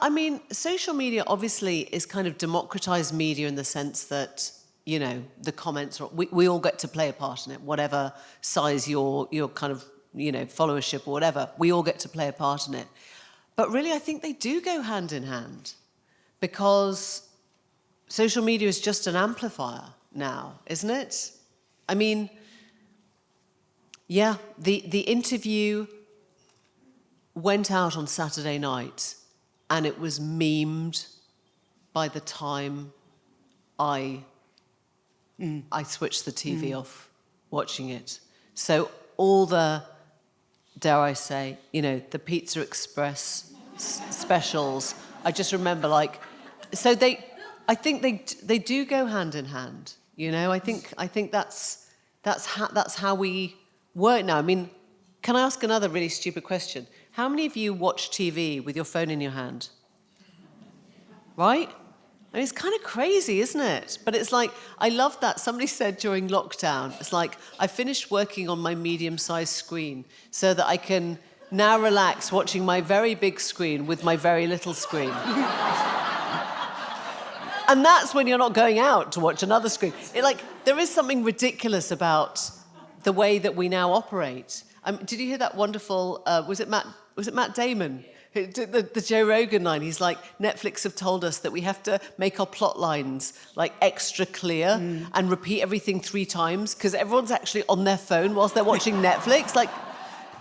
social media obviously is kind of democratized media in the sense that, the comments, we all get to play a part in it, whatever size your kind of, followership or whatever, we all get to play a part in it. But really, I think they do go hand in hand because social media is just an amplifier now, isn't it? Yeah, the interview went out on Saturday night and it was memed by the time I switched the TV off watching it. So all the dare I say, the Pizza Express specials. I just remember, so I think they do go hand in hand. I think that's how we work now. I mean, can I ask another really stupid question? How many of you watch TV with your phone in your hand? Right? I mean, it's kind of crazy, isn't it? But it's like, I love that. Somebody said during lockdown, it's like, I finished working on my medium-sized screen so that I can now relax watching my very big screen with my very little screen. And that's when you're not going out to watch another screen. There is something ridiculous about the way that we now operate. Did you hear that wonderful, was it Matt Damon? Who did the Joe Rogan line? He's like, Netflix have told us that we have to make our plot lines extra clear and repeat everything 3 times because everyone's actually on their phone whilst they're watching Netflix.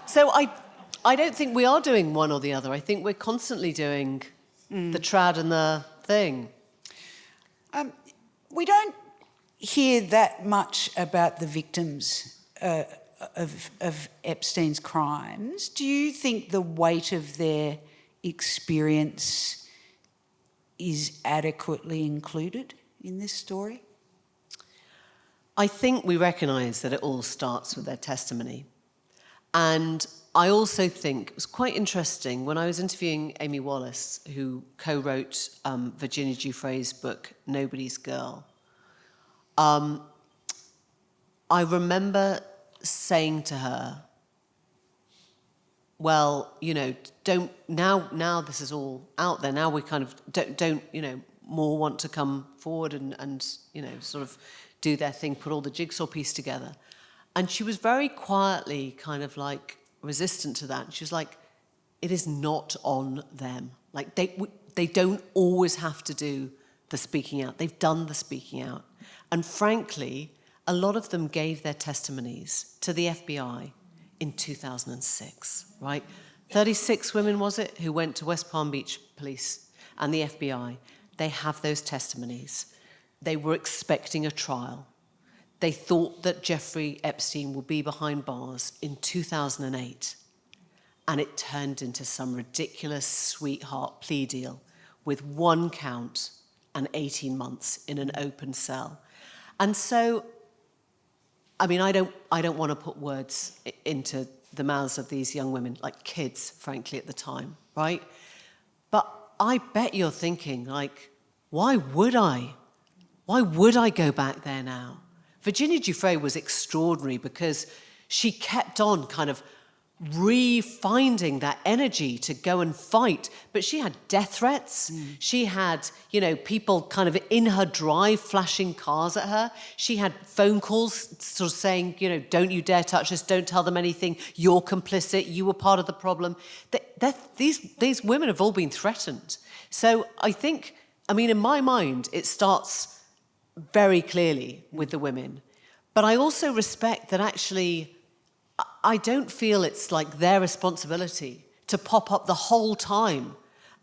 So I don't think we are doing one or the other. I think we're constantly doing the trad and the thing. We don't hear that much about the victims of Epstein's crimes. Do you think the weight of their experience is adequately included in this story? I think we recognise that it all starts with their testimony. And I also think it was quite interesting when I was interviewing Amy Wallace, who co-wrote Virginia Giuffre's book, Nobody's Girl. I remember saying to her, well, don't, now this is all out there, now we kind of don't more want to come forward and sort of do their thing, put all the jigsaw piece together. And she was very quietly kind of resistant to that. She was like, it is not on them. They don't always have to do the speaking out. They've done the speaking out. And frankly, a lot of them gave their testimonies to the FBI in 2006, right? 36 women, was it, who went to West Palm Beach Police and the FBI. They have those testimonies. They were expecting a trial. They thought that Jeffrey Epstein would be behind bars in 2008, and it turned into some ridiculous sweetheart plea deal with 1 count and 18 months in an open cell. And so, I mean, I don't want to put words into the mouths of these young women, like kids, frankly, at the time, right? But I bet you're thinking, why would I? Why would I go back there now? Virginia Giuffre was extraordinary because she kept on kind of refinding that energy to go and fight. But she had death threats. She had, people kind of in her drive flashing cars at her. She had phone calls sort of saying, don't you dare touch us, don't tell them anything, you're complicit, you were part of the problem. These women have all been threatened. So I think, in my mind, it starts very clearly with the women. But I also respect that actually I don't feel it's their responsibility to pop up the whole time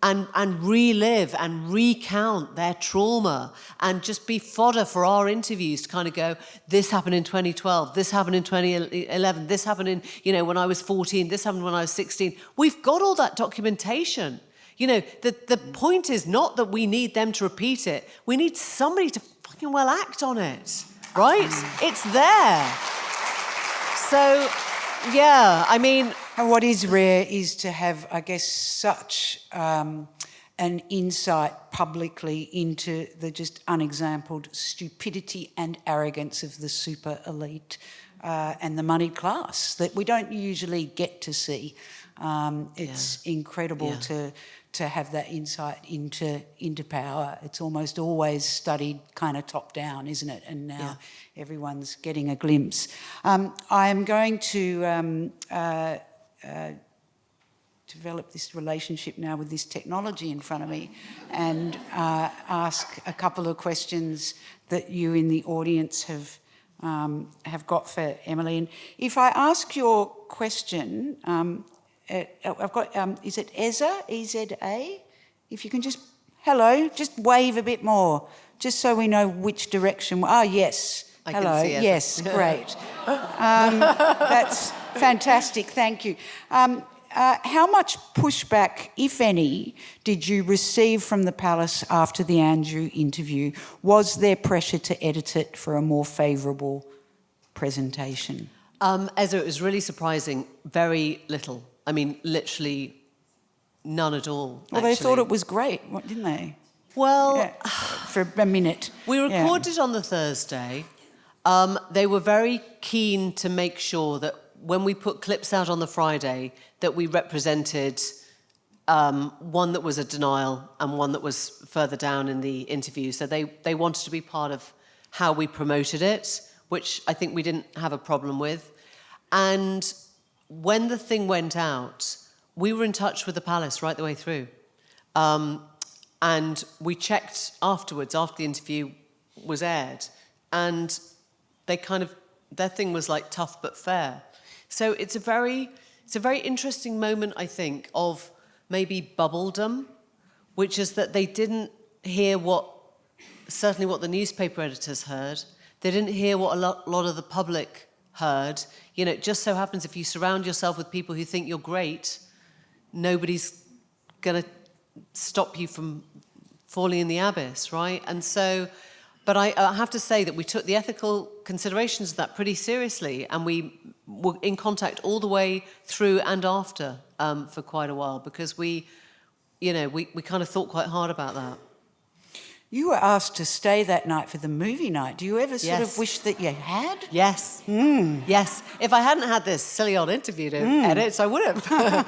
and relive and recount their trauma and just be fodder for our interviews to kind of go, this happened in 2012, this happened in 2011, this happened in, when I was 14, this happened when I was 16. We've got all that documentation. The point is not that we need them to repeat it. We need somebody to fucking well act on it, right? It's there. So, yeah, And what is rare is to have, I guess, such an insight publicly into the just unexampled stupidity and arrogance of the super elite and the moneyed class that we don't usually get to see. It's incredible to have that insight into power. It's almost always studied kind of top down, isn't it? And now everyone's getting a glimpse. I am going to develop this relationship now with this technology in front of me and ask a couple of questions that you in the audience have got for Emily. And if I ask your question, I've got, is it Eza, E-Z-A? If you can just, hello, just wave a bit more, just so we know which direction. Yes. I hello. can see Eza. Yes, great. Fantastic, thank you. How much pushback, if any, did you receive from the Palace after the Andrew interview? Was there pressure to edit it for a more favourable presentation? Ezra, it was really surprising. Very little. I mean, literally none at all. Well, they thought it was great, didn't they? Well, yeah, for a minute. We recorded on the Thursday. They were very keen to make sure that when we put clips out on the Friday, that we represented one that was a denial and one that was further down in the interview. So they wanted to be part of how we promoted it, which I think we didn't have a problem with. And when the thing went out, we were in touch with the Palace right the way through. And we checked afterwards, after the interview was aired, and their thing was like tough but fair. So it's a very interesting moment, I think, of maybe bubbledom, which is that they didn't hear certainly what the newspaper editors heard. They didn't hear what a lot of the public heard. You know, it just so happens if you surround yourself with people who think you're great, nobody's going to stop you from falling in the abyss, right? And so, but I have to say that we took the ethical considerations of that pretty seriously, and we were in contact all the way through and after for quite a while, because we kind of thought quite hard about that. You were asked to stay that night for the movie night. Do you ever sort of wish that you had? Yes. Yes. If I hadn't had this silly old interview to edit, I would have. That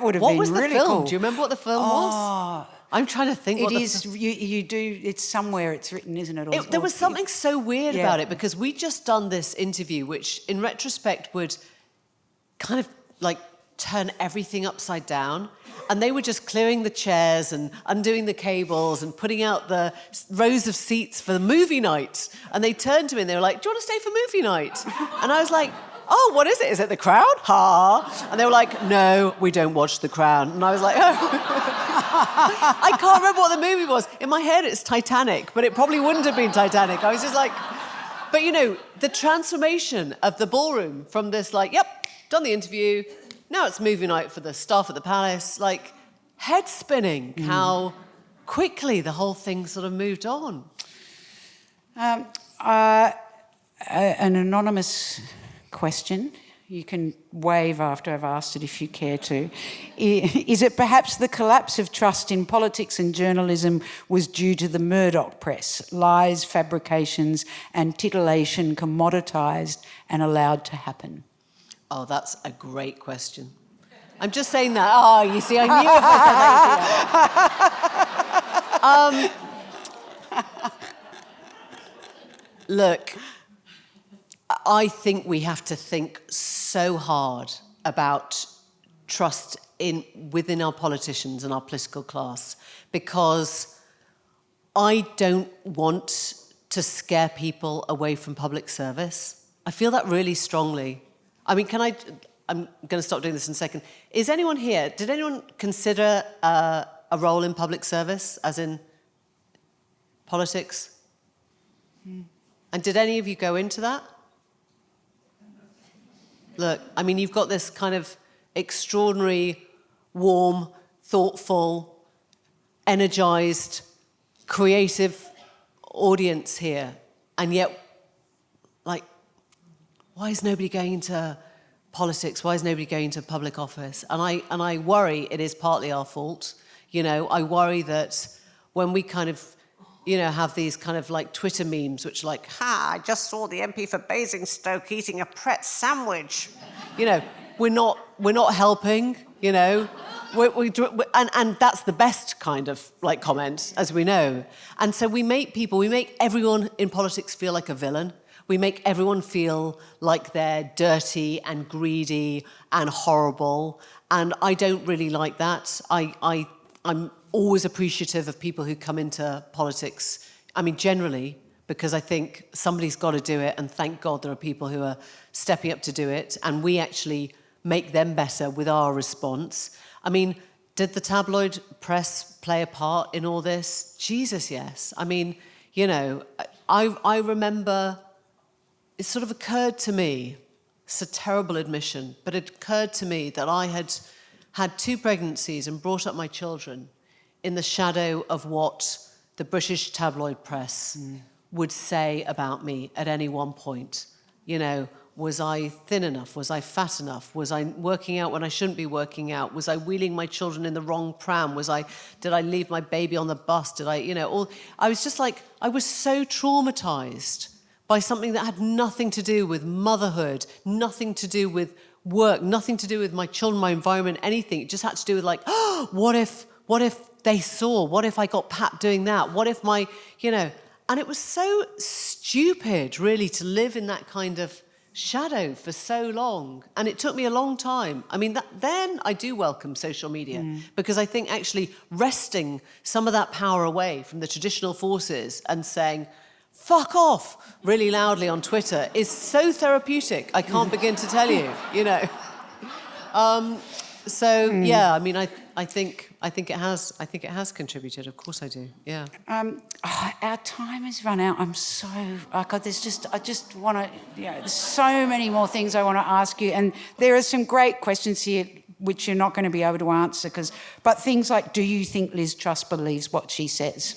would have been really cool. What was the film? Do you remember what the film was? I'm trying to think. It is. You do. It's somewhere. It's written, isn't it? There was something so weird about it, because we'd just done this interview, which in retrospect would kind of like turn everything upside down. And they were just clearing the chairs and undoing the cables and putting out the rows of seats for the movie night. And they turned to me and they were like, "Do you want to stay for movie night?" And I was like, "Oh, what is it? Is it The Crown? Ha!" And they were like, "No, we don't watch The Crown." And I was like, "Oh." I can't remember what the movie was. In my head, it's Titanic, but it probably wouldn't have been Titanic. I was just like... But, you know, the transformation of the ballroom from this, like, yep, done the interview... Now it's movie night for the staff at the Palace. Like, head spinning how quickly the whole thing sort of moved on. An anonymous question. You can wave after I've asked it if you care to. Is it perhaps the collapse of trust in politics and journalism was due to the Murdoch press, lies, fabrications and titillation commoditised and allowed to happen? Oh, that's a great question. I'm just saying that. Oh, you see, I knew if I said that. Look, I think we have to think so hard about trust within our politicians and our political class, because I don't want to scare people away from public service. I feel that really strongly. I mean, I'm going to stop doing this in a second. Did anyone consider a role in public service, as in politics? And did any of you go into that? Look, I mean, you've got this kind of extraordinary, warm, thoughtful, energized, creative audience here. And yet, like, why is nobody going into politics? Why is nobody going into public office? And I worry it is partly our fault. You know, I worry that when we kind of, you know, have these kind of like Twitter memes, which are like, I just saw the MP for Basingstoke eating a Pret sandwich. You know, we're not helping, you know. And that's the best kind of like comment, as we know. And so we make everyone in politics feel like a villain. We make everyone feel like they're dirty and greedy and horrible. And I don't really like that. I'm always appreciative of people who come into politics. I mean, generally, because I think somebody's got to do it, and thank God there are people who are stepping up to do it, and we actually make them better with our response. I mean, did the tabloid press play a part in all this? Jesus, yes. I mean, you know, I remember it sort of occurred to me, it's a terrible admission, but it occurred to me that I had had 2 pregnancies and brought up my children in the shadow of what the British tabloid press would say about me at any one point. You know, was I thin enough? Was I fat enough? Was I working out when I shouldn't be working out? Was I wheeling my children in the wrong pram? Did I leave my baby on the bus? I was just like, I was so traumatized by something that had nothing to do with motherhood, nothing to do with work, nothing to do with my children, my environment, anything. It just had to do with like, oh, what if they saw? What if I got Pat doing that? What if and it was so stupid, really, to live in that kind of shadow for so long. And it took me a long time. I mean, then I do welcome social media because I think actually wresting some of that power away from the traditional forces and saying, fuck off, really loudly on Twitter is so therapeutic. I can't begin to tell you, Yeah, I mean, I think it has contributed. Of course I do. Yeah. Our time has run out. I'm so I just want to. There's so many more things I want to ask you, and there are some great questions here which you're not going to be able to answer but things like, do you think Liz Truss believes what she says?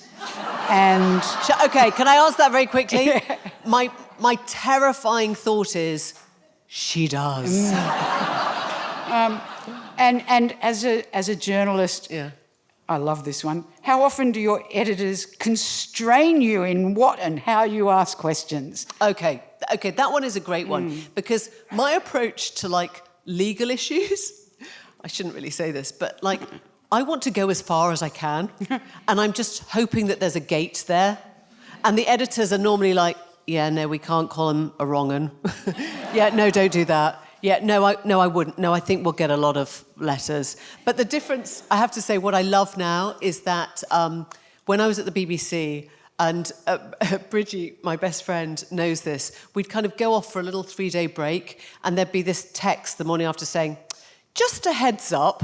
And okay, can I ask that very quickly? Yeah. My terrifying thought is, she does. And as a journalist, yeah. I love this one. How often do your editors constrain you in what and how you ask questions? Okay, that one is a great one because my approach to like legal issues, I shouldn't really say this, but like I want to go as far as I can, and I'm just hoping that there's a gate there, and the editors are normally like, yeah, no, we can't call him a wrong 'un. Yeah, no, don't do that. Yeah, no, I wouldn't. No, I think we'll get a lot of letters. But the difference, I have to say, what I love now is that when I was at the BBC, and Bridgie, my best friend, knows this, we'd kind of go off for a little 3-day break, and there'd be this text the morning after saying, just a heads up,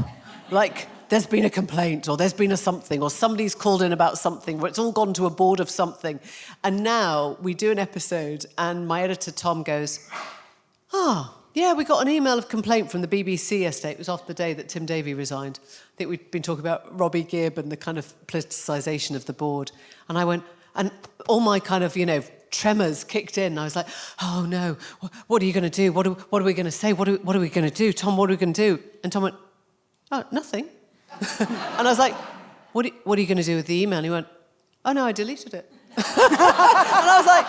like there's been a complaint or there's been a something or somebody's called in about something where it's all gone to a board of something. And now we do an episode and my editor, Tom, goes, yeah, we got an email of complaint from the BBC yesterday. It was after the day that Tim Davie resigned. I think we'd been talking about Robbie Gibb and the kind of politicisation of the board. And I went, and all my kind of, tremors kicked in. I was like, oh no, what are you going to do? What are we going to say? What are we going to do? Tom, what are we going to do? And Tom went, oh, nothing. And I was like, what are you going to do with the email? And he went, oh no, I deleted it. And I was like,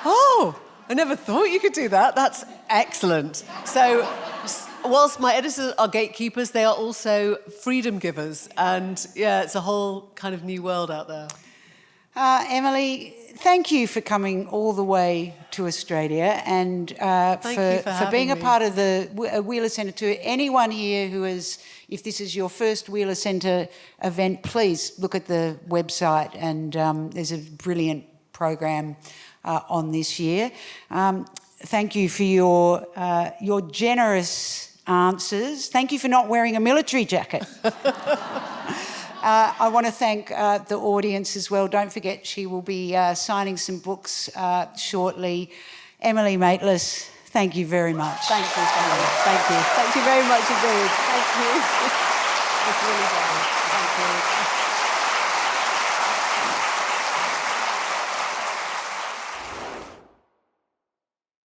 oh, I never thought you could do that. That's excellent. So whilst my editors are gatekeepers, they are also freedom givers. And yeah, it's a whole kind of new world out there. Emily, thank you for coming all the way to Australia and for being a part of the Wheeler Centre tour. Anyone here who is, if this is your first Wheeler Centre event, please look at the website and there's a brilliant program on this year. Thank you for your generous answers. Thank you for not wearing a military jacket. I want to thank the audience as well. Don't forget she will be signing some books shortly. Emily Maitlis, thank you very much. Thank you, Sally. Thank you. Thank you very much indeed. Thank you. It's really great. Thank you.